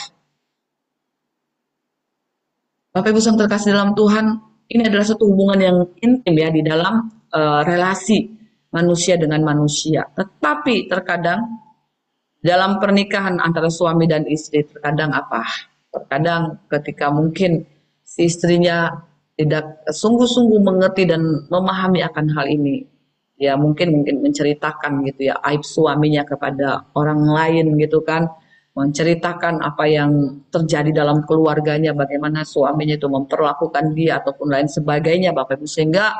Bapak Ibu yang terkasih dalam Tuhan, ini adalah satu hubungan yang intim ya di dalam relasi manusia dengan manusia. Tetapi terkadang dalam pernikahan antara suami dan istri, terkadang apa? Terkadang ketika mungkin si istrinya tidak sungguh-sungguh mengerti dan memahami akan hal ini, ya mungkin menceritakan gitu ya aib suaminya kepada orang lain gitu kan, menceritakan apa yang terjadi dalam keluarganya, bagaimana suaminya itu memperlakukan dia ataupun lain sebagainya Bapak Ibu, sehingga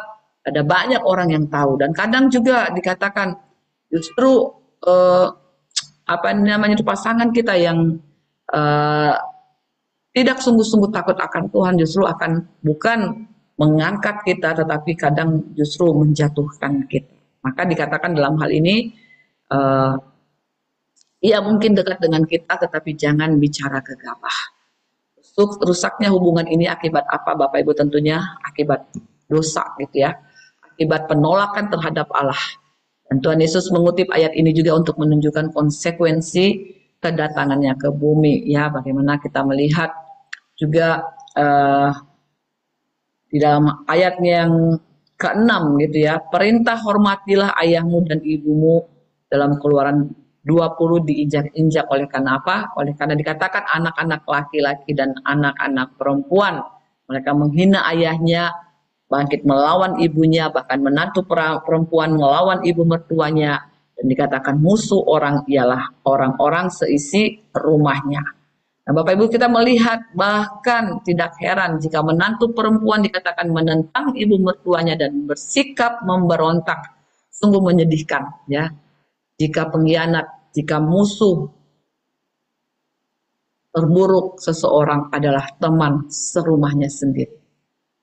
ada banyak orang yang tahu. Dan kadang juga dikatakan justru apa namanya itu pasangan kita yang tidak sungguh-sungguh takut akan Tuhan justru akan bukan mengangkat kita, tetapi kadang justru menjatuhkan kita. Maka dikatakan dalam hal ini ia mungkin dekat dengan kita, tetapi jangan bicara gegabah. Rusaknya hubungan ini akibat apa Bapak Ibu? Tentunya akibat dosa gitu ya, akibat penolakan terhadap Allah. Dan Tuhan Yesus mengutip ayat ini juga untuk menunjukkan konsekuensi kedatangannya ke bumi ya. Bagaimana kita melihat juga di dalam ayat yang ke-6 gitu ya, perintah hormatilah ayahmu dan ibumu, dalam Keluaran 20 diinjak-injak oleh karena apa? Oleh karena dikatakan anak-anak laki-laki dan anak-anak perempuan mereka menghina ayahnya, bangkit melawan ibunya, bahkan menantu perempuan melawan ibu mertuanya, dan dikatakan musuh orang ialah orang-orang seisi rumahnya. Nah Bapak Ibu, kita melihat bahkan tidak heran jika menantu perempuan dikatakan menentang ibu mertuanya dan bersikap memberontak. Sungguh menyedihkan ya. Jika pengkhianat, jika musuh terburuk seseorang adalah teman serumahnya sendiri,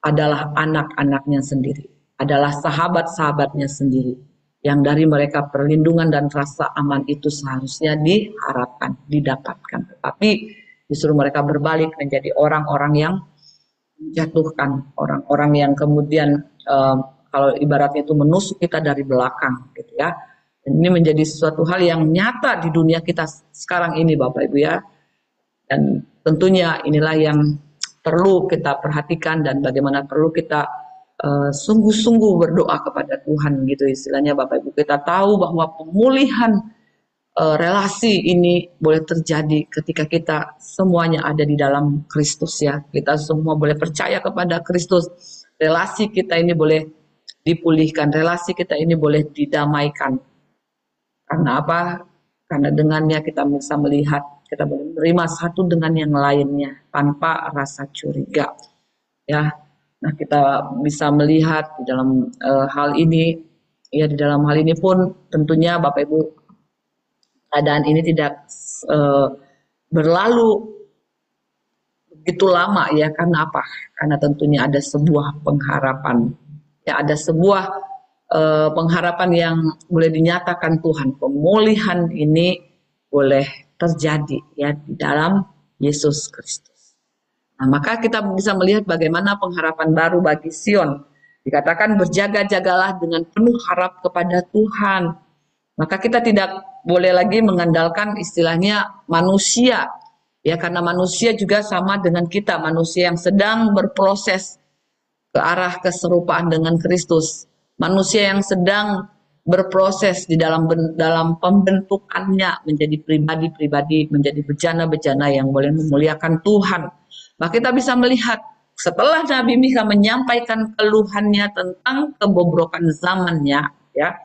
adalah anak-anaknya sendiri, adalah sahabat-sahabatnya sendiri, yang dari mereka perlindungan dan rasa aman itu seharusnya diharapkan, didapatkan. Tetapi justru mereka berbalik menjadi orang-orang yang menjatuhkan, orang-orang yang kemudian kalau ibaratnya itu menusuk kita dari belakang gitu ya. Dan ini menjadi sesuatu hal yang nyata di dunia kita sekarang ini Bapak Ibu ya. Dan tentunya inilah yang perlu kita perhatikan dan bagaimana perlu kita sungguh-sungguh berdoa kepada Tuhan gitu istilahnya Bapak Ibu. Kita tahu bahwa pemulihan relasi ini boleh terjadi ketika kita semuanya ada di dalam Kristus ya. Kita semua boleh percaya kepada Kristus. Relasi kita ini boleh dipulihkan, relasi kita ini boleh didamaikan. Karena apa? Karena dengannya kita bisa melihat, kita boleh menerima satu dengan yang lainnya tanpa rasa curiga. Ya, nah kita bisa melihat di dalam hal ini, ya di dalam hal ini pun tentunya Bapak Ibu keadaan ini tidak berlalu begitu lama ya. Karena apa? Karena tentunya ada sebuah pengharapan, ya ada sebuah pengharapan yang boleh dinyatakan Tuhan. Pemulihan ini boleh terjadi ya di dalam Yesus Kristus. Nah, maka kita bisa melihat bagaimana pengharapan baru bagi Sion. Dikatakan berjaga-jagalah dengan penuh harap kepada Tuhan. Maka kita tidak boleh lagi mengandalkan istilahnya manusia. Ya, karena manusia juga sama dengan kita, manusia yang sedang berproses ke arah keserupaan dengan Kristus. Manusia yang sedang berproses di dalam pembentukannya menjadi pribadi-pribadi, menjadi bejana-bejana yang boleh memuliakan Tuhan. Maka kita bisa melihat setelah Nabi Mika menyampaikan keluhannya tentang kebobrokan zamannya, ya,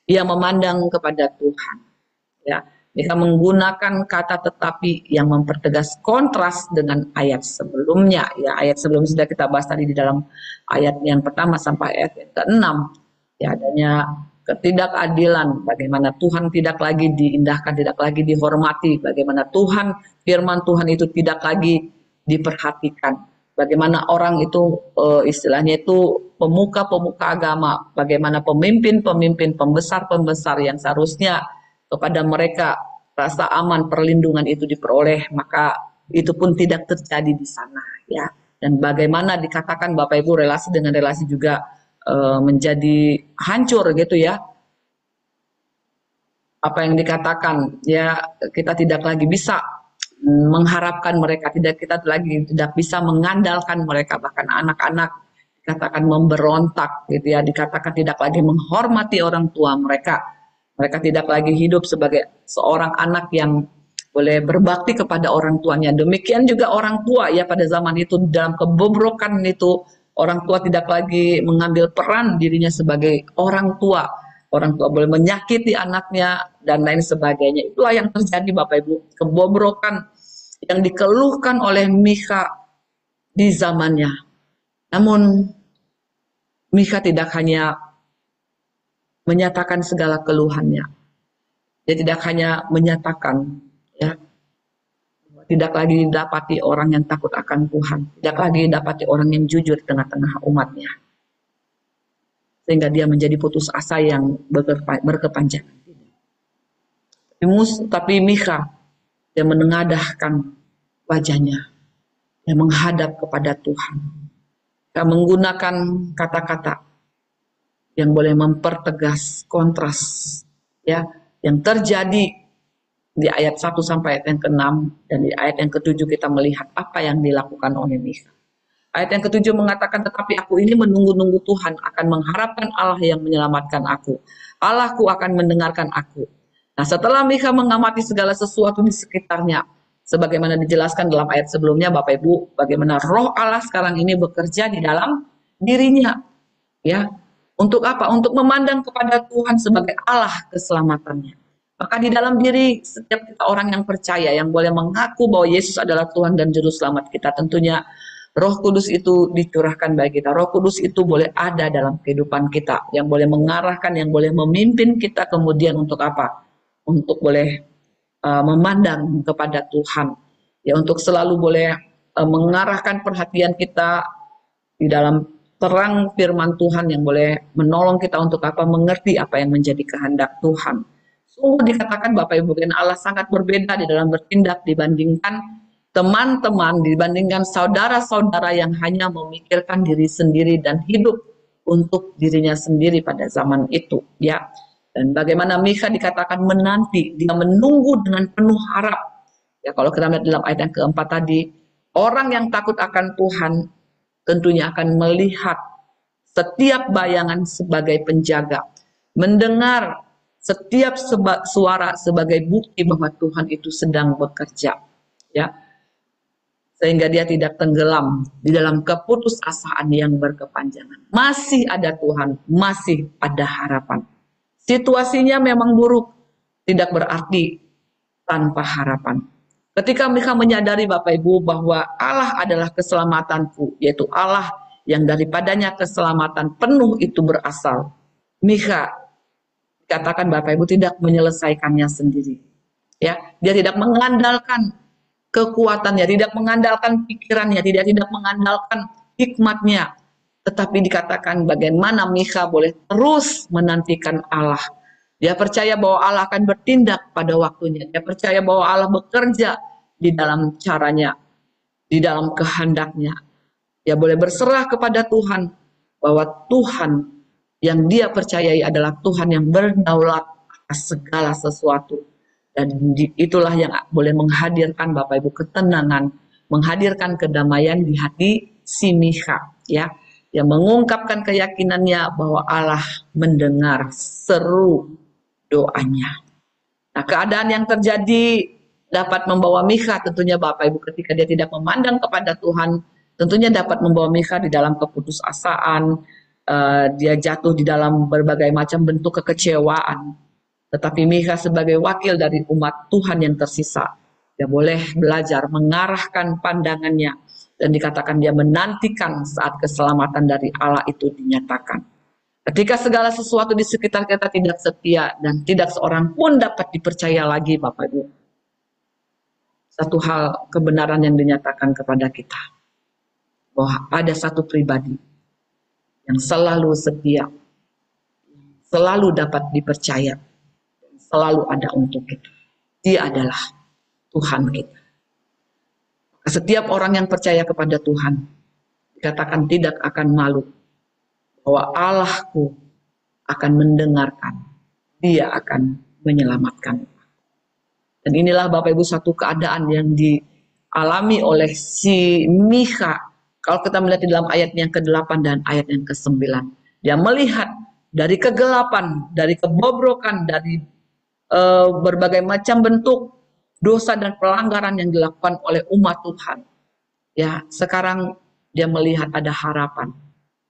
ia memandang kepada Tuhan. Ya, Mika menggunakan kata tetapi yang mempertegas kontras dengan ayat sebelumnya. Ya, ayat sebelumnya sudah kita bahas tadi di dalam ayat yang pertama sampai ayat yang ke-6. Ya, adanya ketidakadilan, bagaimana Tuhan tidak lagi diindahkan, tidak lagi dihormati, bagaimana Tuhan, firman Tuhan itu tidak lagi diperhatikan. Bagaimana orang itu istilahnya itu pemuka-pemuka agama, bagaimana pemimpin-pemimpin, pembesar-pembesar yang seharusnya kepada mereka rasa aman, perlindungan itu diperoleh, maka itu pun tidak terjadi di sana, ya. Dan bagaimana dikatakan Bapak Ibu relasi dengan relasi juga menjadi hancur gitu ya. Apa yang dikatakan ya, kita tidak lagi bisa mengharapkan mereka, tidak bisa mengandalkan mereka, bahkan anak-anak dikatakan memberontak gitu ya, dikatakan tidak lagi menghormati orang tua mereka. Mereka tidak lagi hidup sebagai seorang anak yang boleh berbakti kepada orang tuanya. Demikian juga orang tua ya, pada zaman itu dalam kebobrokan itu orang tua tidak lagi mengambil peran dirinya sebagai orang tua. Orang tua boleh menyakiti anaknya dan lain sebagainya. Itulah yang terjadi Bapak Ibu, kebobrokan yang dikeluhkan oleh Mika di zamannya. Namun Mika tidak hanya menyatakan segala keluhannya. Dia tidak hanya menyatakan ya, tidak lagi didapati orang yang takut akan Tuhan, tidak lagi didapati orang yang jujur di tengah-tengah umatnya, sehingga dia menjadi putus asa yang berkepanjangan. Tapi Mika, dia menengadahkan wajahnya, dia menghadap kepada Tuhan. Dia menggunakan kata-kata yang boleh mempertegas kontras ya yang terjadi di ayat 1 sampai ayat yang ke-6, dan di ayat yang ke-7 kita melihat apa yang dilakukan oleh Mika. Ayat yang ke-7 mengatakan, tetapi aku ini menunggu-nunggu Tuhan, akan mengharapkan Allah yang menyelamatkan aku. Allahku akan mendengarkan aku. Nah, setelah Mika mengamati segala sesuatu di sekitarnya, sebagaimana dijelaskan dalam ayat sebelumnya, Bapak Ibu, bagaimana roh Allah sekarang ini bekerja di dalam dirinya. Ya, untuk apa? Untuk memandang kepada Tuhan sebagai Allah keselamatannya. Maka di dalam diri setiap kita orang yang percaya, yang boleh mengaku bahwa Yesus adalah Tuhan dan Juru Selamat kita, tentunya Roh Kudus itu dicurahkan bagi kita. Roh Kudus itu boleh ada dalam kehidupan kita, yang boleh mengarahkan, yang boleh memimpin kita kemudian untuk apa? Untuk boleh memandang kepada Tuhan. Ya, untuk selalu boleh mengarahkan perhatian kita di dalam terang firman Tuhan yang boleh menolong kita untuk apa? Mengerti apa yang menjadi kehendak Tuhan. Sungguh dikatakan Bapak Ibu, Allah sangat berbeda di dalam bertindak dibandingkan teman-teman, dibandingkan saudara-saudara yang hanya memikirkan diri sendiri dan hidup untuk dirinya sendiri pada zaman itu, ya. Dan bagaimana Mika dikatakan menanti, dia menunggu dengan penuh harap. Ya, kalau kita lihat dalam ayat yang keempat tadi, orang yang takut akan Tuhan tentunya akan melihat setiap bayangan sebagai penjaga, mendengar setiap suara sebagai bukti bahwa Tuhan itu sedang bekerja, ya, sehingga dia tidak tenggelam di dalam keputusasaan yang berkepanjangan. Masih ada Tuhan, masih ada harapan. Situasinya memang buruk, tidak berarti tanpa harapan. Ketika mereka menyadari Bapak Ibu bahwa Allah adalah keselamatanku, yaitu Allah yang daripadanya keselamatan penuh itu berasal, Mika katakan Bapak Ibu tidak menyelesaikannya sendiri. Ya, dia tidak mengandalkan kekuatannya, tidak mengandalkan pikirannya, tidak mengandalkan hikmatnya, tetapi dikatakan bagaimana Mika boleh terus menantikan Allah. Dia percaya bahwa Allah akan bertindak pada waktunya. Dia percaya bahwa Allah bekerja di dalam caranya. di dalam kehendaknya. Dia boleh berserah kepada Tuhan bahwa Tuhan yang dia percayai adalah Tuhan yang berdaulat atas segala sesuatu. Dan itulah yang boleh menghadirkan Bapak Ibu ketenangan, menghadirkan kedamaian di hati si Mikha, ya, yang mengungkapkan keyakinannya bahwa Allah mendengar seru doanya. Nah, keadaan yang terjadi dapat membawa Mikha tentunya Bapak Ibu ketika dia tidak memandang kepada Tuhan, tentunya dapat membawa Mikha di dalam keputusasaan, dia jatuh di dalam berbagai macam bentuk kekecewaan. Tetapi Mikha sebagai wakil dari umat Tuhan yang tersisa, dia boleh belajar mengarahkan pandangannya dan dikatakan dia menantikan saat keselamatan dari Allah itu dinyatakan. Ketika segala sesuatu di sekitar kita tidak setia dan tidak seorang pun dapat dipercaya lagi, Bapak Ibu, satu hal kebenaran yang dinyatakan kepada kita, bahwa ada satu pribadi yang selalu setia, selalu dapat dipercaya, selalu ada untuk kita. Dia adalah Tuhan kita. Setiap orang yang percaya kepada Tuhan dikatakan tidak akan malu, bahwa Allahku akan mendengarkan, Dia akan menyelamatkan. Dan inilah Bapak Ibu satu keadaan yang dialami oleh si Mikha. Kalau kita melihat di dalam ayat yang ke-8 dan ayat yang ke-9, dia melihat dari kegelapan, dari kebobrokan, dari berbagai macam bentuk dosa dan pelanggaran yang dilakukan oleh umat Tuhan. Ya, sekarang dia melihat ada harapan.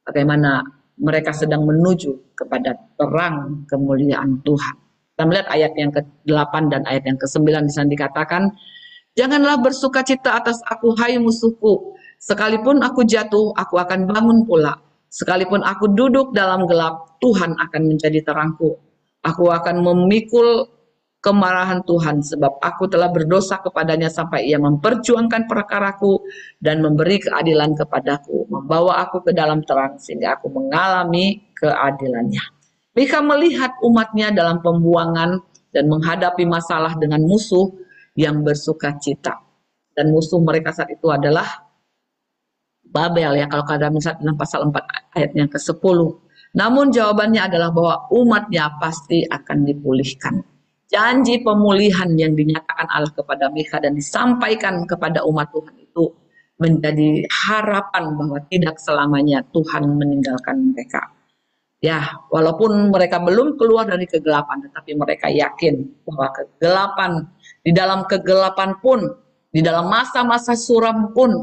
Bagaimana mereka sedang menuju kepada terang kemuliaan Tuhan. Kita melihat ayat yang ke-8 dan ayat yang ke-9 di sana dikatakan, "Janganlah bersuka cita atas aku, hai musuhku. Sekalipun aku jatuh, aku akan bangun pula. Sekalipun aku duduk dalam gelap, Tuhan akan menjadi terangku. Aku akan memikul kemarahan Tuhan, sebab aku telah berdosa kepadanya sampai ia memperjuangkan perkaraku dan memberi keadilan kepadaku, membawa aku ke dalam terang sehingga aku mengalami keadilannya." Mikha melihat umatnya dalam pembuangan dan menghadapi masalah dengan musuh yang bersuka cita. Dan musuh mereka saat itu adalah Babel, ya, kalau ada misalnya dalam pasal 4 ayat yang ke-10. Namun jawabannya adalah bahwa umatnya pasti akan dipulihkan. Janji pemulihan yang dinyatakan Allah kepada Mikha dan disampaikan kepada umat Tuhan itu menjadi harapan bahwa tidak selamanya Tuhan meninggalkan mereka. Ya, walaupun mereka belum keluar dari kegelapan, tetapi mereka yakin bahwa di dalam kegelapan pun, di dalam masa-masa suram pun,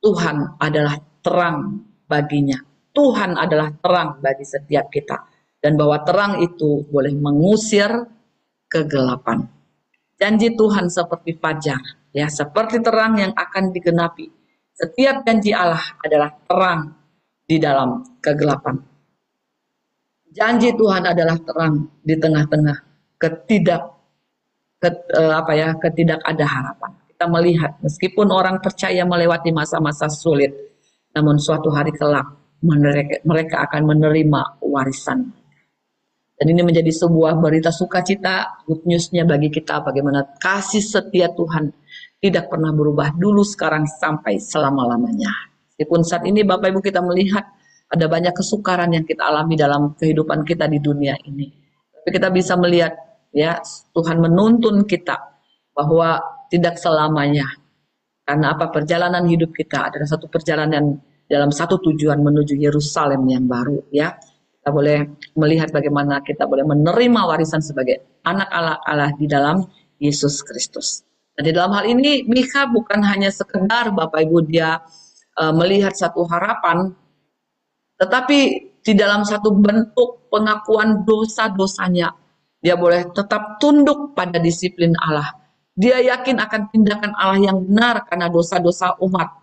Tuhan adalah terang baginya. Tuhan adalah terang bagi setiap kita. Dan bahwa terang itu boleh mengusir kegelapan. Janji Tuhan seperti fajar, ya, seperti terang yang akan digenapi. Setiap janji Allah adalah terang di dalam kegelapan. Janji Tuhan adalah terang di tengah-tengah ketidak ada harapan. Kita melihat meskipun orang percaya melewati masa-masa sulit, namun suatu hari kelak mereka akan menerima warisan. Dan ini menjadi sebuah berita sukacita, good news-nya bagi kita bagaimana kasih setia Tuhan tidak pernah berubah dulu, sekarang, sampai selama-lamanya. Meskipun saat ini Bapak Ibu kita melihat ada banyak kesukaran yang kita alami dalam kehidupan kita di dunia ini. Tapi kita bisa melihat, ya, Tuhan menuntun kita bahwa tidak selamanya. Karena apa? Perjalanan hidup kita adalah satu perjalanan dalam satu tujuan menuju Yerusalem yang baru, ya. Kita boleh melihat bagaimana kita boleh menerima warisan sebagai anak Allah di dalam Yesus Kristus. Dan di dalam hal ini Mikha bukan hanya sekedar Bapak Ibu dia melihat satu harapan, tetapi di dalam satu bentuk pengakuan dosa-dosanya. Dia boleh tetap tunduk pada disiplin Allah. Dia yakin akan tindakan Allah yang benar karena dosa-dosa umat.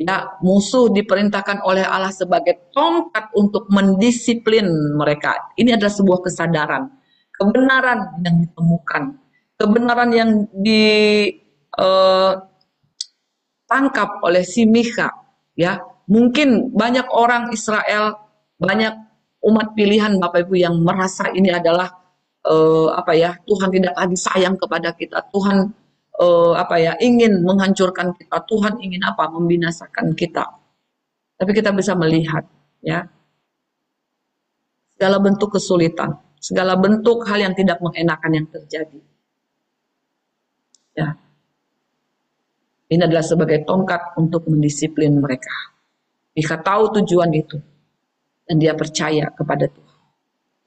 Ya, musuh diperintahkan oleh Allah sebagai tongkat untuk mendisiplin mereka. Ini adalah sebuah kesadaran, kebenaran yang ditemukan, kebenaran yang ditangkap oleh si Mikha. Ya, mungkin banyak orang Israel, banyak umat pilihan Bapak Ibu yang merasa ini adalah Tuhan tidak lagi sayang kepada kita. Tuhan ingin menghancurkan kita, Tuhan ingin membinasakan kita. Tapi kita bisa melihat, ya, segala bentuk kesulitan, segala bentuk hal yang tidak mengenakan yang terjadi. Ya, ini adalah sebagai tongkat untuk mendisiplin mereka. Jika tahu tujuan itu dan dia percaya kepada Tuhan,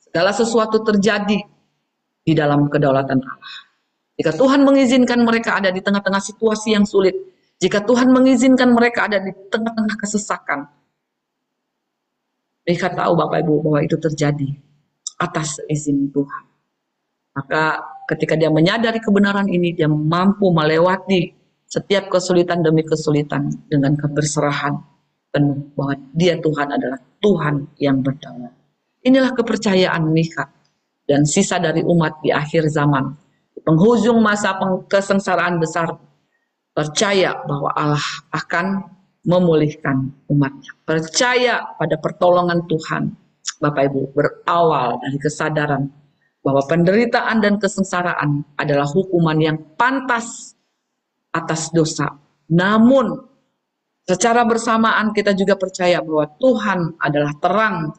segala sesuatu terjadi di dalam kedaulatan Allah. Jika Tuhan mengizinkan mereka ada di tengah-tengah situasi yang sulit, jika Tuhan mengizinkan mereka ada di tengah-tengah kesesakan, mereka tahu Bapak Ibu bahwa itu terjadi atas izin Tuhan. Maka ketika dia menyadari kebenaran ini, dia mampu melewati setiap kesulitan demi kesulitan dengan keberserahan penuh bahwa dia Tuhan adalah Tuhan yang berdaulat. Inilah kepercayaan Mika dan sisa dari umat di akhir zaman. Di penghujung masa kesengsaraan besar, percaya bahwa Allah akan memulihkan umatnya. Percaya pada pertolongan Tuhan, Bapak Ibu, berawal dari kesadaran bahwa penderitaan dan kesengsaraan adalah hukuman yang pantas atas dosa. Namun, secara bersamaan kita juga percaya bahwa Tuhan adalah terang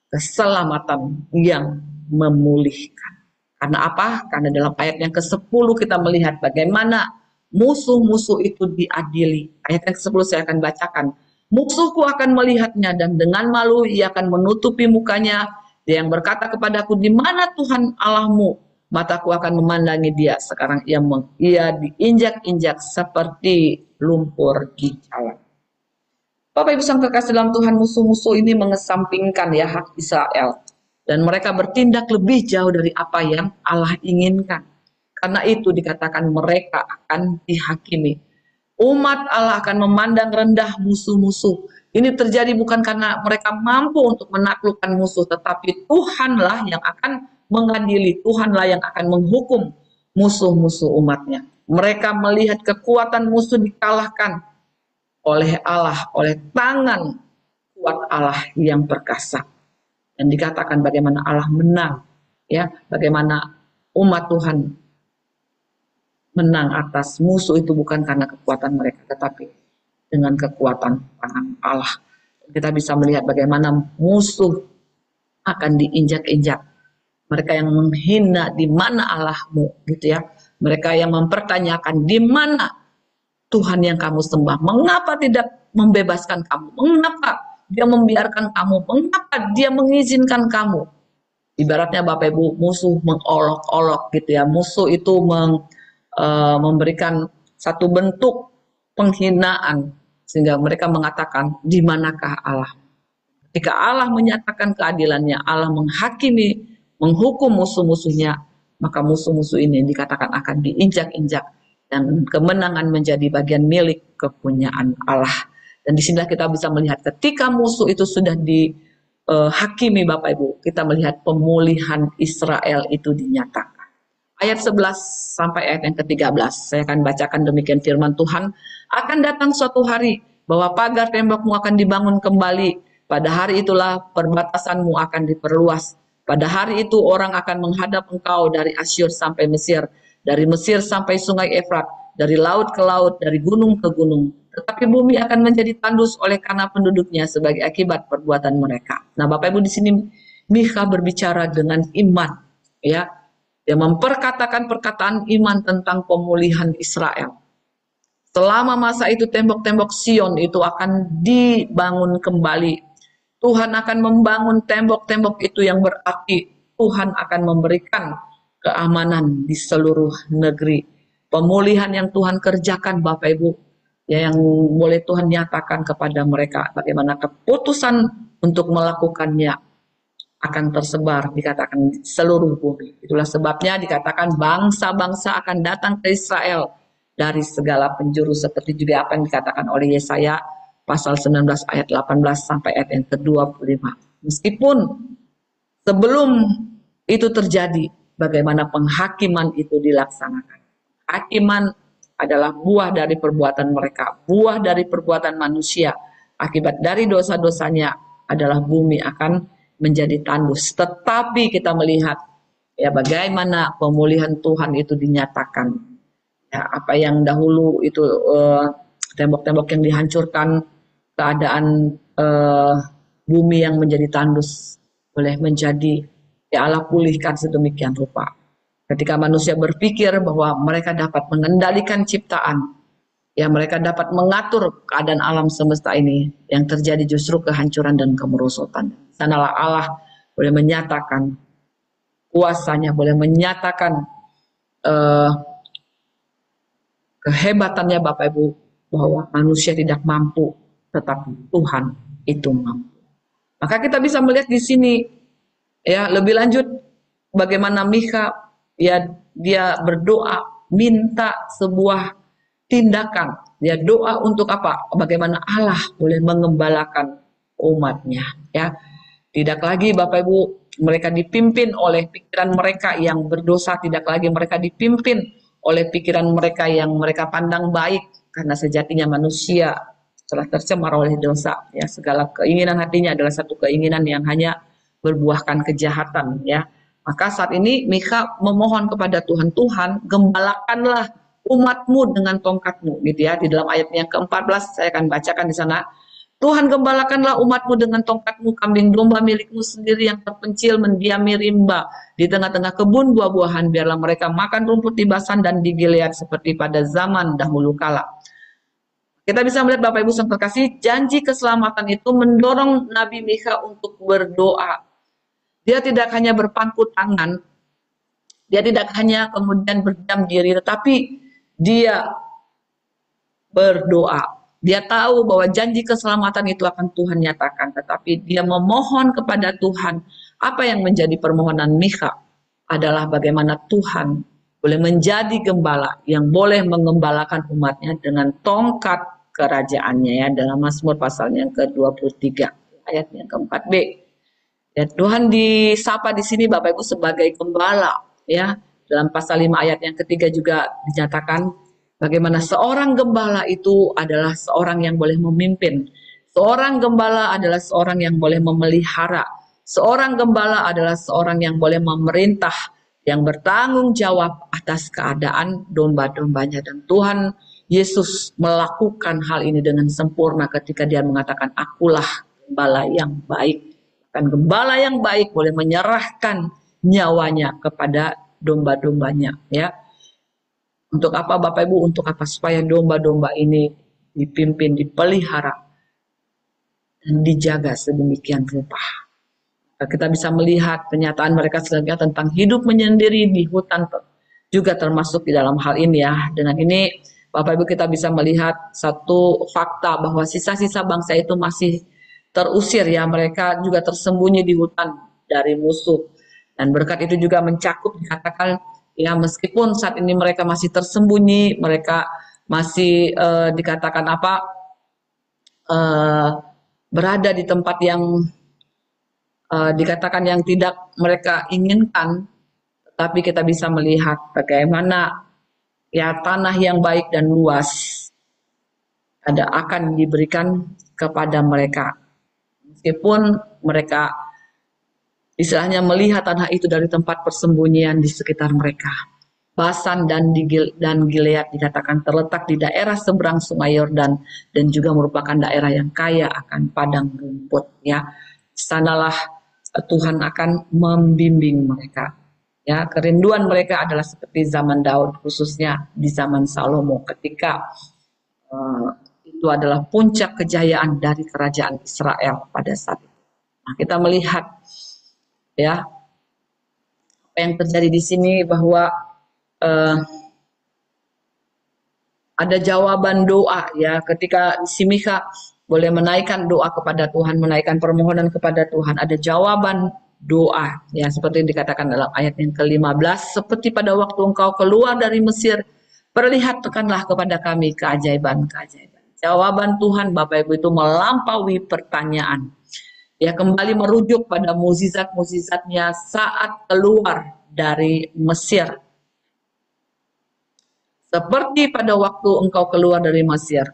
keselamatan yang memulihkan. Karena apa? Karena dalam ayat yang ke-10 kita melihat bagaimana musuh-musuh itu diadili. Ayat yang ke-10 saya akan bacakan. Musuhku akan melihatnya dan dengan malu ia akan menutupi mukanya. Dia yang berkata kepadaku, di mana Tuhan Allahmu? Mataku akan memandangi dia. Sekarang ia diinjak-injak seperti lumpur di jalan. Bapak Ibu sang kekasih dalam Tuhan, musuh-musuh ini mengesampingkan ya hak Israel. Dan mereka bertindak lebih jauh dari apa yang Allah inginkan. Karena itu dikatakan mereka akan dihakimi. Umat Allah akan memandang rendah musuh-musuh. Ini terjadi bukan karena mereka mampu untuk menaklukkan musuh, tetapi Tuhanlah yang akan mengadili, Tuhanlah yang akan menghukum musuh-musuh umatnya. Mereka melihat kekuatan musuh dikalahkan oleh Allah, oleh tangan kuat Allah yang perkasa. Dan dikatakan bagaimana Allah menang, ya, bagaimana umat Tuhan menang atas musuh itu bukan karena kekuatan mereka, tetapi dengan kekuatan tangan Allah. Kita bisa melihat bagaimana musuh akan diinjak-injak. Mereka yang menghina, di mana Allahmu, gitu ya. Mereka yang mempertanyakan, di mana Tuhan yang kamu sembah? Mengapa tidak membebaskan kamu? Mengapa dia membiarkan kamu? Mengapa dia mengizinkan kamu? Ibaratnya Bapak Ibu, musuh mengolok-olok gitu ya. Musuh itu memberikan satu bentuk penghinaan sehingga mereka mengatakan, di manakah Allah? Ketika Allah menyatakan keadilannya, Allah menghakimi, menghukum musuh-musuhnya, maka musuh-musuh ini dikatakan akan diinjak-injak dan kemenangan menjadi bagian milik kepunyaan Allah. Dan disinilah kita bisa melihat ketika musuh itu sudah dihakimi Bapak Ibu, kita melihat pemulihan Israel itu dinyatakan. Ayat 11 sampai ayat yang ke-13, saya akan bacakan demikian firman Tuhan. Akan datang suatu hari bahwa pagar tembokmu akan dibangun kembali. Pada hari itulah perbatasanmu akan diperluas. Pada hari itu orang akan menghadap engkau dari Asyur sampai Mesir, dari Mesir sampai sungai Efrat, dari laut ke laut, dari gunung ke gunung. Tetapi bumi akan menjadi tandus oleh karena penduduknya sebagai akibat perbuatan mereka. Nah, Bapak Ibu, di sini Mika berbicara dengan iman, ya. Dia memperkatakan perkataan iman tentang pemulihan Israel. Selama masa itu tembok-tembok Sion itu akan dibangun kembali. Tuhan akan membangun tembok-tembok itu yang berarti Tuhan akan memberikan keamanan di seluruh negeri. Pemulihan yang Tuhan kerjakan Bapak Ibu, ya, yang boleh Tuhan nyatakan kepada mereka bagaimana keputusan untuk melakukannya akan tersebar, dikatakan seluruh bumi. Itulah sebabnya dikatakan bangsa-bangsa akan datang ke Israel dari segala penjuru, seperti juga apa yang dikatakan oleh Yesaya pasal 19 ayat 18 sampai ayat yang ke-25. Meskipun sebelum itu terjadi, bagaimana penghakiman itu dilaksanakan. Hakiman adalah buah dari perbuatan mereka, buah dari perbuatan manusia. Akibat dari dosa-dosanya adalah bumi akan menjadi tandus. Tetapi kita melihat ya bagaimana pemulihan Tuhan itu dinyatakan. Ya, apa yang dahulu itu tembok-tembok yang dihancurkan, keadaan bumi yang menjadi tandus boleh menjadi ya Allah pulihkan sedemikian rupa. Ketika manusia berpikir bahwa mereka dapat mengendalikan ciptaan, ya mereka dapat mengatur keadaan alam semesta ini, yang terjadi justru kehancuran dan kemerosotan. Sanalah Allah boleh menyatakan kuasanya, boleh menyatakan eh, kehebatannya Bapak Ibu, bahwa manusia tidak mampu, tetapi Tuhan itu mampu. Maka kita bisa melihat di sini ya lebih lanjut bagaimana Mika ya dia berdoa minta sebuah tindakan. Dia doa untuk apa? Bagaimana Allah boleh mengembalakan umatnya ya. Tidak lagi Bapak Ibu mereka dipimpin oleh pikiran mereka yang berdosa, tidak lagi mereka dipimpin oleh pikiran mereka yang mereka pandang baik, karena sejatinya manusia telah tercemar oleh dosa ya. Segala keinginan hatinya adalah satu keinginan yang hanya berbuahkan kejahatan ya. Maka saat ini Mika memohon kepada Tuhan, Tuhan gembalakanlah umatmu dengan tongkatmu gitu ya. Di dalam ayat yang ke-14 saya akan bacakan di sana. Tuhan gembalakanlah umatmu dengan tongkatmu, kambing domba milikmu sendiri yang terpencil mendiami rimba di tengah-tengah kebun buah-buahan, biarlah mereka makan rumput di Basan dan di Gilead seperti pada zaman dahulu kala. Kita bisa melihat Bapak Ibu yang terkasih, janji keselamatan itu mendorong Nabi Mika untuk berdoa. Dia tidak hanya berpangku tangan, dia tidak hanya kemudian berdiam diri, tetapi dia berdoa. Dia tahu bahwa janji keselamatan itu akan Tuhan nyatakan, tetapi dia memohon kepada Tuhan. Apa yang menjadi permohonan Mika adalah bagaimana Tuhan boleh menjadi gembala yang boleh mengembalakan umatnya dengan tongkat kerajaannya ya, dalam Mazmur pasal yang ke-23 ayat yang ke-4b. Ya, Tuhan disapa di sini Bapak Ibu sebagai gembala ya. Dalam pasal 5 ayat yang ketiga juga dinyatakan bagaimana seorang gembala itu adalah seorang yang boleh memimpin. Seorang gembala adalah seorang yang boleh memelihara. Seorang gembala adalah seorang yang boleh memerintah, yang bertanggung jawab atas keadaan domba-dombanya. Dan Tuhan Yesus melakukan hal ini dengan sempurna ketika dia mengatakan, akulah gembala yang baik. Dan gembala yang baik boleh menyerahkan nyawanya kepada domba-dombanya ya. Untuk apa Bapak Ibu? Untuk apa? Supaya domba-domba ini dipimpin, dipelihara, dan dijaga sedemikian rupa. Kita bisa melihat kenyataan mereka selanjutnya tentang hidup menyendiri di hutan juga termasuk di dalam hal ini ya. Dengan ini Bapak Ibu kita bisa melihat satu fakta bahwa sisa-sisa bangsa itu masih terusir ya. Mereka juga tersembunyi di hutan dari musuh. Dan berkat itu juga mencakup dikatakan ya meskipun saat ini mereka masih tersembunyi, mereka masih dikatakan apa berada di tempat yang dikatakan yang tidak mereka inginkan, tapi kita bisa melihat bagaimana ya tanah yang baik dan luas akan diberikan kepada mereka. Meskipun mereka istilahnya melihat tanah itu dari tempat persembunyian di sekitar mereka. Basan dan Gilead dikatakan terletak di daerah seberang Sungai Yordan dan juga merupakan daerah yang kaya akan padang rumput ya. Sanalah Tuhan akan membimbing mereka. Ya, kerinduan mereka adalah seperti zaman Daud, khususnya di zaman Salomo ketika itu adalah puncak kejayaan dari kerajaan Israel pada saat itu. Nah, kita melihat ya apa yang terjadi di sini bahwa ada jawaban doa ya ketika si Mika boleh menaikkan doa kepada Tuhan, menaikkan permohonan kepada Tuhan, ada jawaban doa ya seperti yang dikatakan dalam ayat yang ke-15, seperti pada waktu engkau keluar dari Mesir, perlihatkanlah kepada kami keajaiban-keajaiban. Jawaban Tuhan Bapak Ibu itu melampaui pertanyaan. Ya kembali merujuk pada mukjizat-mukjizatnya saat keluar dari Mesir. Seperti pada waktu engkau keluar dari Mesir,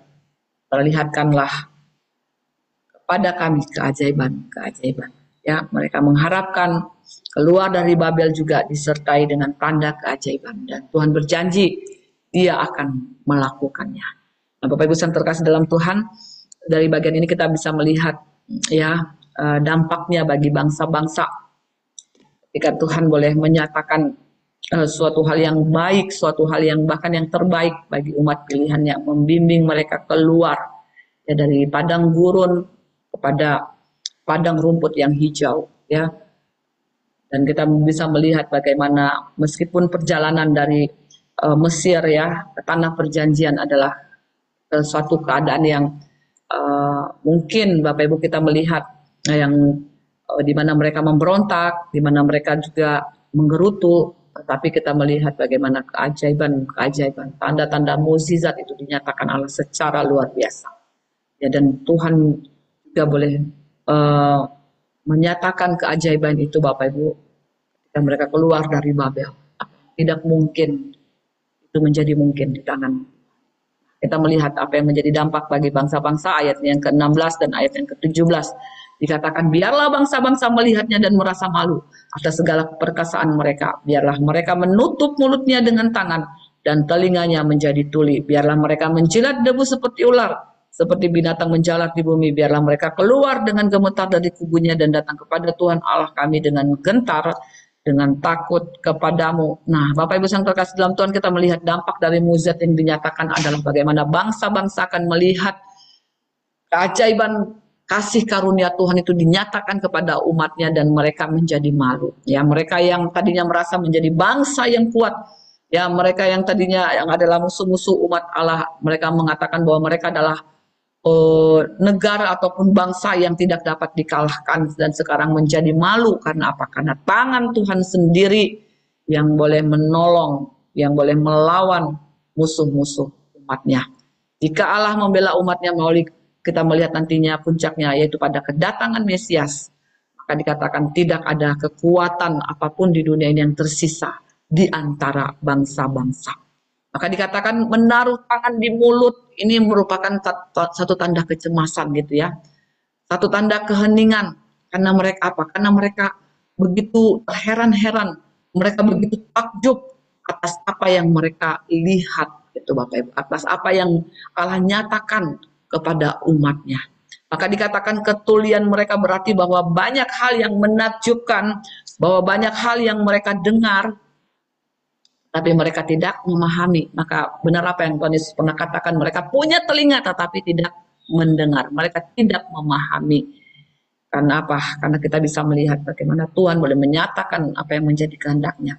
perlihatkanlah kepada kami keajaiban-keajaiban. Ya, mereka mengharapkan keluar dari Babel juga disertai dengan tanda keajaiban. Dan Tuhan berjanji Dia akan melakukannya. Nah, Bapak Ibu yang terkasih dalam Tuhan, dari bagian ini kita bisa melihat ya dampaknya bagi bangsa-bangsa ketika Tuhan boleh menyatakan suatu hal yang baik, suatu hal yang bahkan yang terbaik bagi umat pilihannya, membimbing mereka keluar ya dari padang gurun kepada padang rumput yang hijau ya. Dan kita bisa melihat bagaimana meskipun perjalanan dari Mesir ya ke tanah perjanjian adalah suatu keadaan yang mungkin Bapak Ibu kita melihat yang di mana mereka memberontak, di mana mereka juga menggerutu, tetapi kita melihat bagaimana keajaiban, tanda-tanda mukjizat itu dinyatakan Allah secara luar biasa. Ya, dan Tuhan juga boleh menyatakan keajaiban itu Bapak Ibu ketika mereka keluar dari Babel. Tidak mungkin itu menjadi mungkin di tangan. Kita melihat apa yang menjadi dampak bagi bangsa-bangsa, ayat yang ke-16 dan ayat yang ke-17. Dikatakan, biarlah bangsa-bangsa melihatnya dan merasa malu atas segala perkasaan mereka. Biarlah mereka menutup mulutnya dengan tangan dan telinganya menjadi tuli. Biarlah mereka menjilat debu seperti ular, seperti binatang menjalar di bumi. Biarlah mereka keluar dengan gemetar dari kubunya dan datang kepada Tuhan Allah kami dengan gentar, dengan takut kepadamu. Nah, Bapak Ibu yang terkasih dalam Tuhan, kita melihat dampak dari mukjizat yang dinyatakan adalah bagaimana bangsa-bangsa akan melihat keajaiban kasih karunia Tuhan itu dinyatakan kepada umatnya dan mereka menjadi malu. Ya, mereka yang tadinya merasa menjadi bangsa yang kuat, ya mereka yang tadinya yang adalah musuh-musuh umat Allah, mereka mengatakan bahwa mereka adalah negara ataupun bangsa yang tidak dapat dikalahkan dan sekarang menjadi malu karena apa? Karena tangan Tuhan sendiri yang boleh menolong, yang boleh melawan musuh-musuh umatnya. Jika Allah membela umatnya melalui kita melihat nantinya puncaknya yaitu pada kedatangan Mesias, maka dikatakan tidak ada kekuatan apapun di dunia ini yang tersisa di antara bangsa-bangsa. Maka dikatakan menaruh tangan di mulut ini merupakan satu tanda kecemasan gitu ya. Satu tanda keheningan karena mereka apa? Karena mereka begitu heran-heran, mereka begitu takjub atas apa yang mereka lihat gitu Bapak Ibu, atas apa yang Allah nyatakan kepada umatnya. Maka dikatakan ketulian mereka berarti bahwa banyak hal yang menakjubkan, bahwa banyak hal yang mereka dengar tapi mereka tidak memahami. Maka benar apa yang Tuhan Yesus pernah katakan, mereka punya telinga tetapi tidak mendengar, mereka tidak memahami. Karena apa? Karena kita bisa melihat bagaimana Tuhan boleh menyatakan apa yang menjadi kehendaknya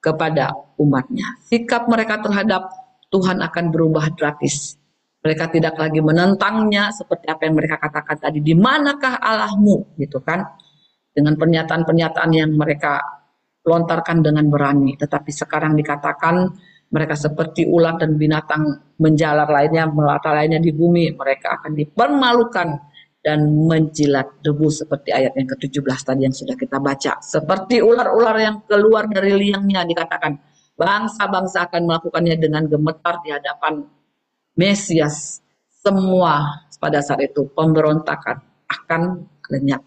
kepada umatnya. Sikap mereka terhadap Tuhan akan berubah drastis. Mereka tidak lagi menentangnya seperti apa yang mereka katakan tadi, di manakah Allahmu gitu kan. Dengan pernyataan-pernyataan yang mereka lontarkan dengan berani, tetapi sekarang dikatakan mereka seperti ular dan binatang menjalar lainnya, melata lainnya di bumi, mereka akan dipermalukan dan menjilat debu seperti ayat yang ke-17 tadi yang sudah kita baca. Seperti ular-ular yang keluar dari liangnya dikatakan, bangsa-bangsa akan melakukannya dengan gemetar di hadapan Mesias. Semua pada saat itu pemberontakan akan lenyap.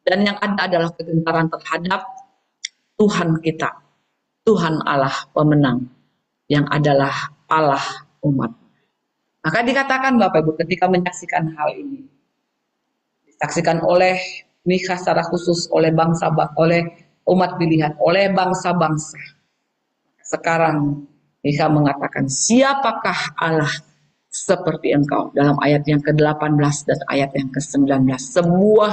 Dan yang ada adalah kegentaran terhadap Tuhan kita, Tuhan Allah pemenang, yang adalah Allah umat. Maka dikatakan Bapak Ibu ketika menyaksikan hal ini, disaksikan oleh Mikha secara khusus oleh oleh umat pilihan, oleh bangsa-bangsa. Sekarang Mikha mengatakan, siapakah Allah seperti engkau? Dalam ayat yang ke-18 dan ayat yang ke-19. Sebuah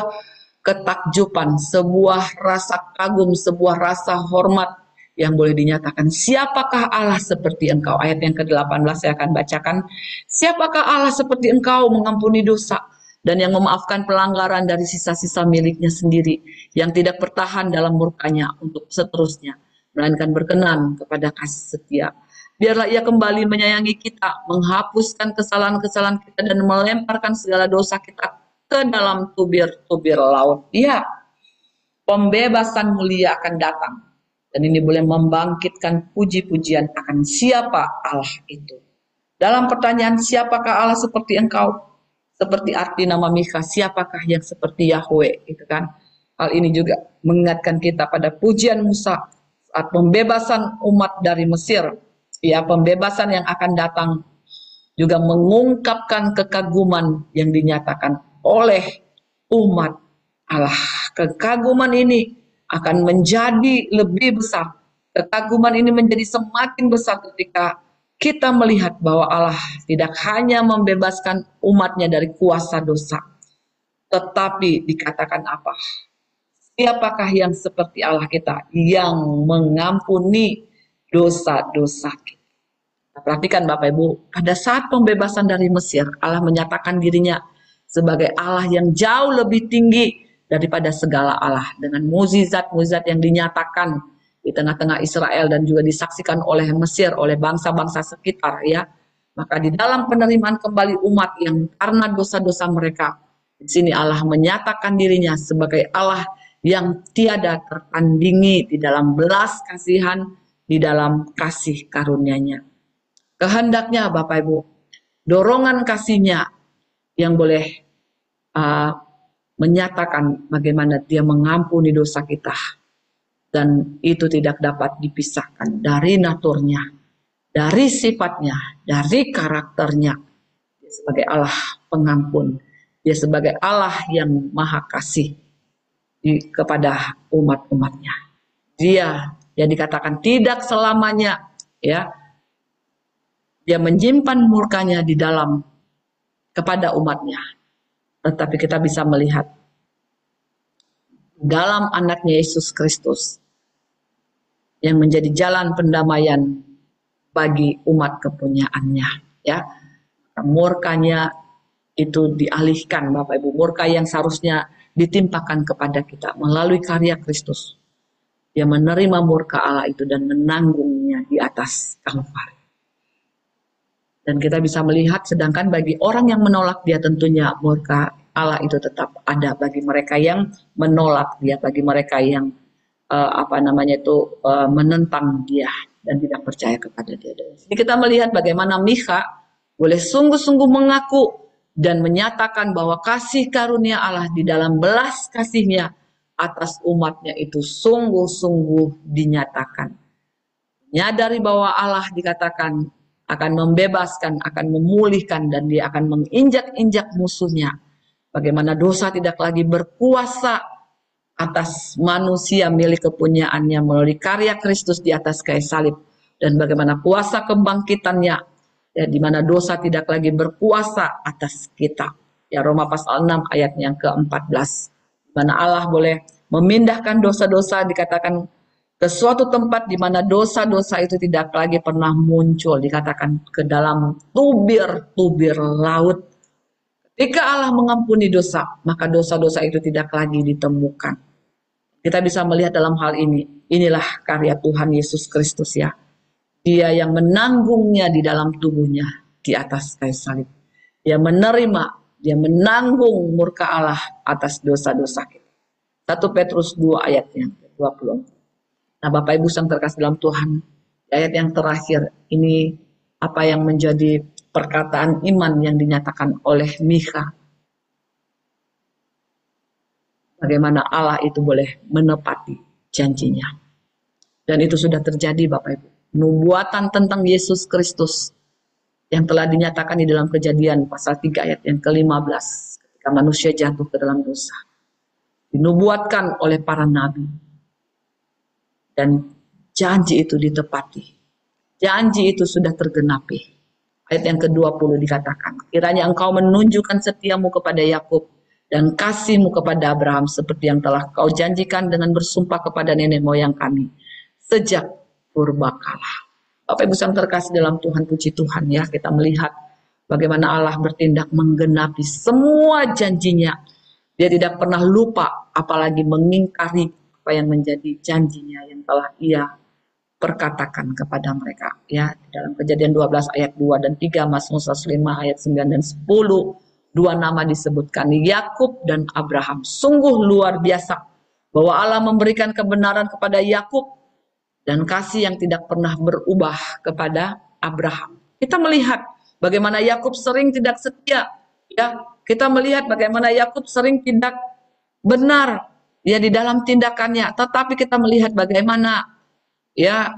ketakjuban, sebuah rasa kagum, sebuah rasa hormat yang boleh dinyatakan. Siapakah Allah seperti engkau? Ayat yang ke-18 saya akan bacakan. Siapakah Allah seperti engkau mengampuni dosa dan yang memaafkan pelanggaran dari sisa-sisa miliknya sendiri, yang tidak bertahan dalam murkanya untuk seterusnya, melainkan berkenan kepada kasih setia. Biarlah ia kembali menyayangi kita, menghapuskan kesalahan-kesalahan kita dan melemparkan segala dosa kita ke dalam tubir-tubir laut. Ya, pembebasan mulia akan datang. Dan ini boleh membangkitkan puji-pujian akan siapa Allah itu. Dalam pertanyaan siapakah Allah seperti engkau? Seperti arti nama Mikha, siapakah yang seperti Yahweh, itu kan? Hal ini juga mengingatkan kita pada pujian Musa saat pembebasan umat dari Mesir. Ya, pembebasan yang akan datang juga mengungkapkan kekaguman yang dinyatakan oleh umat Allah. Kekaguman ini akan menjadi lebih besar. Kekaguman ini menjadi semakin besar ketika kita melihat bahwa Allah tidak hanya membebaskan umatnya dari kuasa dosa, tetapi dikatakan apa? Siapakah yang seperti Allah kita yang mengampuni dosa-dosa kita? Perhatikan Bapak Ibu, pada saat pembebasan dari Mesir, Allah menyatakan dirinya sebagai Allah yang jauh lebih tinggi daripada segala Allah. Dengan mukjizat-mukjizat yang dinyatakan di tengah-tengah Israel dan juga disaksikan oleh Mesir, oleh bangsa-bangsa sekitar ya. Maka di dalam penerimaan kembali umat yang karena dosa-dosa mereka, di sini Allah menyatakan dirinya sebagai Allah yang tiada tertandingi di dalam belas kasihan, di dalam kasih karunia-Nya. Kehendaknya Bapak Ibu, dorongan kasihnya yang boleh menyatakan bagaimana dia mengampuni dosa kita. Dan itu tidak dapat dipisahkan dari naturnya, dari sifatnya, dari karakternya. Dia sebagai Allah pengampun, dia sebagai Allah yang maha kasih kepada umat-umatnya. Dia yang dikatakan tidak selamanya ya, dia menyimpan murkanya di dalam kepada umatnya. Tetapi kita bisa melihat dalam anaknya Yesus Kristus yang menjadi jalan pendamaian bagi umat kepunyaannya. Ya, murkanya itu dialihkan Bapak Ibu. Murka yang seharusnya ditimpakan kepada kita melalui karya Kristus. Dia menerima murka Allah itu dan menanggungnya di atas Kalvari. Dan kita bisa melihat sedangkan bagi orang yang menolak dia tentunya murka Allah itu tetap ada bagi mereka yang menolak dia, bagi mereka yang menentang dia dan tidak percaya kepada dia. Jadi kita melihat bagaimana Mikha boleh sungguh-sungguh mengaku dan menyatakan bahwa kasih karunia Allah di dalam belas kasihnya atas umatnya itu sungguh-sungguh dinyatakan. Menyadari bahwa Allah dikatakan akan membebaskan, akan memulihkan, dan dia akan menginjak-injak musuhnya. Bagaimana dosa tidak lagi berkuasa atas manusia milik kepunyaannya melalui karya Kristus di atas kayu salib. Dan bagaimana kuasa kebangkitannya, ya, di mana dosa tidak lagi berkuasa atas kita. Ya, Roma pasal 6 ayat yang ke-14. Di mana Allah boleh memindahkan dosa-dosa, dikatakan ke suatu tempat di mana dosa-dosa itu tidak lagi pernah muncul, dikatakan ke dalam tubir-tubir laut. Ketika Allah mengampuni dosa, maka dosa-dosa itu tidak lagi ditemukan. Kita bisa melihat dalam hal ini, inilah karya Tuhan Yesus Kristus ya. Dia yang menanggungnya di dalam tubuhnya di atas kayu salib. Dia menerima, dia menanggung murka Allah atas dosa-dosa kita. 1 Petrus 2 ayat yang ke-24. Nah, Bapak Ibu yang terkasih dalam Tuhan, ayat yang terakhir ini apa yang menjadi perkataan iman yang dinyatakan oleh Mikha. Bagaimana Allah itu boleh menepati janjinya. Dan itu sudah terjadi Bapak Ibu. Nubuatan tentang Yesus Kristus yang telah dinyatakan di dalam Kejadian pasal 3 ayat yang ke-15 ketika manusia jatuh ke dalam dosa. Dinubuatkan oleh para nabi. Dan janji itu ditepati. Janji itu sudah tergenapi. Ayat yang ke-20 dikatakan, kiranya engkau menunjukkan setiamu kepada Yakub dan kasihmu kepada Abraham seperti yang telah kau janjikan dengan bersumpah kepada nenek moyang kami sejak purbakala. Bapak Ibu yang terkasih dalam Tuhan, puji Tuhan ya, kita melihat bagaimana Allah bertindak menggenapi semua janjinya. Dia tidak pernah lupa, apalagi mengingkari apa yang menjadi janjinya yang telah ia perkatakan kepada mereka ya. Dalam Kejadian 12 ayat 2 dan 3, Mazmur 105 ayat 9 dan 10, dua nama disebutkan, Yakub dan Abraham. Sungguh luar biasa bahwa Allah memberikan kebenaran kepada Yakub dan kasih yang tidak pernah berubah kepada Abraham. Kita melihat bagaimana Yakub sering tidak setia ya. Kita melihat bagaimana Yakub sering tidak benar ya di dalam tindakannya, tetapi kita melihat bagaimana ya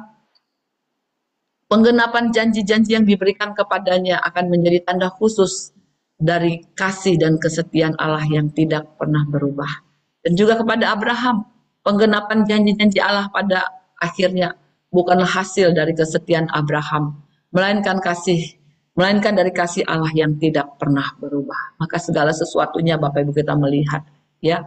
Penggenapan janji-janji yang diberikan kepadanya akan menjadi tanda khusus dari kasih dan kesetiaan Allah yang tidak pernah berubah. Dan juga kepada Abraham, penggenapan janji-janji Allah pada akhirnya bukanlah hasil dari kesetiaan Abraham, melainkan dari kasih Allah yang tidak pernah berubah. Maka segala sesuatunya Bapak Ibu kita melihat, ya,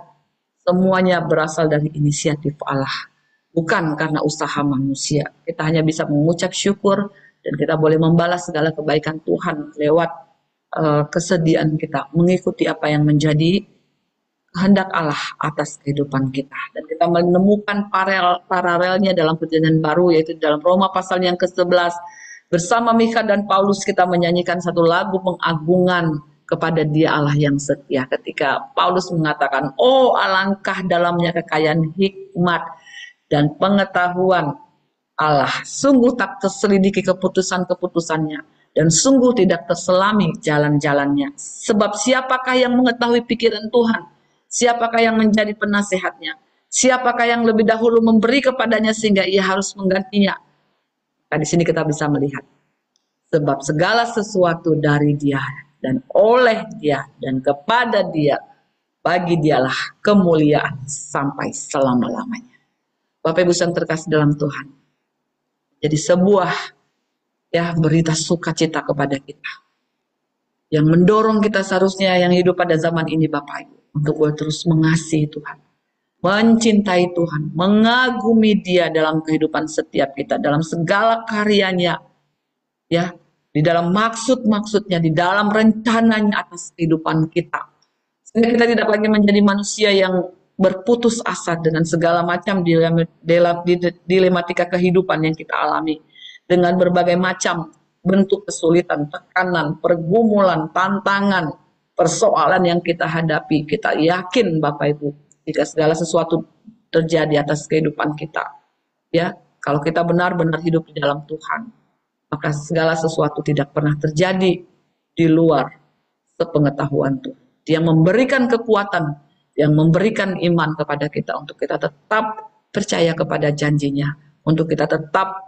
semuanya berasal dari inisiatif Allah, bukan karena usaha manusia. Kita hanya bisa mengucap syukur dan kita boleh membalas segala kebaikan Tuhan lewat kesediaan kita mengikuti apa yang menjadi kehendak Allah atas kehidupan kita. Dan kita menemukan paralelnya dalam perjanjian baru, yaitu dalam Roma pasal yang ke-11. Bersama Mikha dan Paulus kita menyanyikan satu lagu pengagungan kepada Dia Allah yang setia. Ketika Paulus mengatakan, oh alangkah dalamnya kekayaan hikmat dan pengetahuan Allah. Sungguh tak terselidiki keputusan-keputusannya, dan sungguh tidak terselami jalan-jalannya. Sebab siapakah yang mengetahui pikiran Tuhan? Siapakah yang menjadi penasehatnya? Siapakah yang lebih dahulu memberi kepadanya sehingga ia harus menggantinya? Nah, di sini kita bisa melihat. Sebab segala sesuatu dari Dia dan oleh Dia dan kepada Dia, bagi Dialah kemuliaan sampai selama-lamanya. Bapak Ibu yang terkasih dalam Tuhan, jadi sebuah berita sukacita kepada kita, yang mendorong kita seharusnya yang hidup pada zaman ini Bapak Ibu, untuk terus mengasihi Tuhan, mencintai Tuhan, mengagumi Dia dalam kehidupan setiap kita, dalam segala karyanya, ya, di dalam maksud-maksudnya, di dalam rencananya atas kehidupan kita. Sehingga kita tidak lagi menjadi manusia yang berputus asa dengan segala macam dilematika kehidupan yang kita alami, dengan berbagai macam bentuk kesulitan, tekanan, pergumulan, tantangan, persoalan yang kita hadapi. Kita yakin Bapak Ibu, jika segala sesuatu terjadi atas kehidupan kita, ya, kalau kita benar-benar hidup di dalam Tuhan, maka segala sesuatu tidak pernah terjadi di luar sepengetahuan Tuhan. Dia memberikan kekuatan, yang memberikan iman kepada kita untuk kita tetap percaya kepada janjinya, untuk kita tetap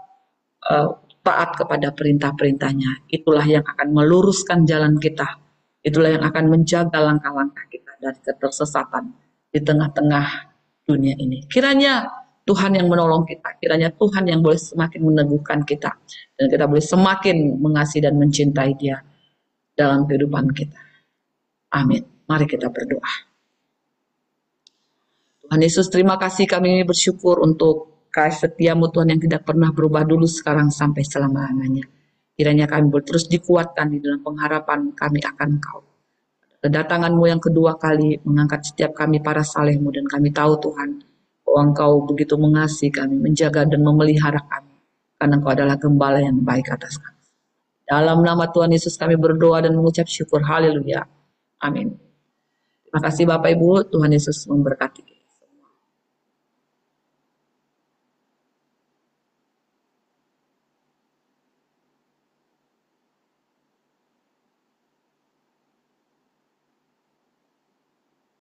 taat kepada perintah-perintahnya. Itulah yang akan meluruskan jalan kita. Itulah yang akan menjaga langkah-langkah kita dari ketersesatan di tengah-tengah dunia ini. Kiranya Tuhan yang menolong kita, kiranya Tuhan yang boleh semakin meneguhkan kita, dan kita boleh semakin mengasihi dan mencintai Dia dalam kehidupan kita. Amin. Mari kita berdoa. Tuhan Yesus, terima kasih, kami bersyukur untuk kasih setiamu Tuhan yang tidak pernah berubah dulu, sekarang, sampai selama-lamanya. Kiranya kami boleh terus dikuatkan di dalam pengharapan kami akan Engkau. Kedatanganmu yang kedua kali mengangkat setiap kami para salehmu, dan kami tahu Tuhan, bahwa Engkau begitu mengasihi kami, menjaga dan memelihara kami, karena Engkau adalah gembala yang baik atas kami. Dalam nama Tuhan Yesus kami berdoa dan mengucap syukur. Haleluya. Amin. Terima kasih Bapak Ibu, Tuhan Yesus memberkati kita.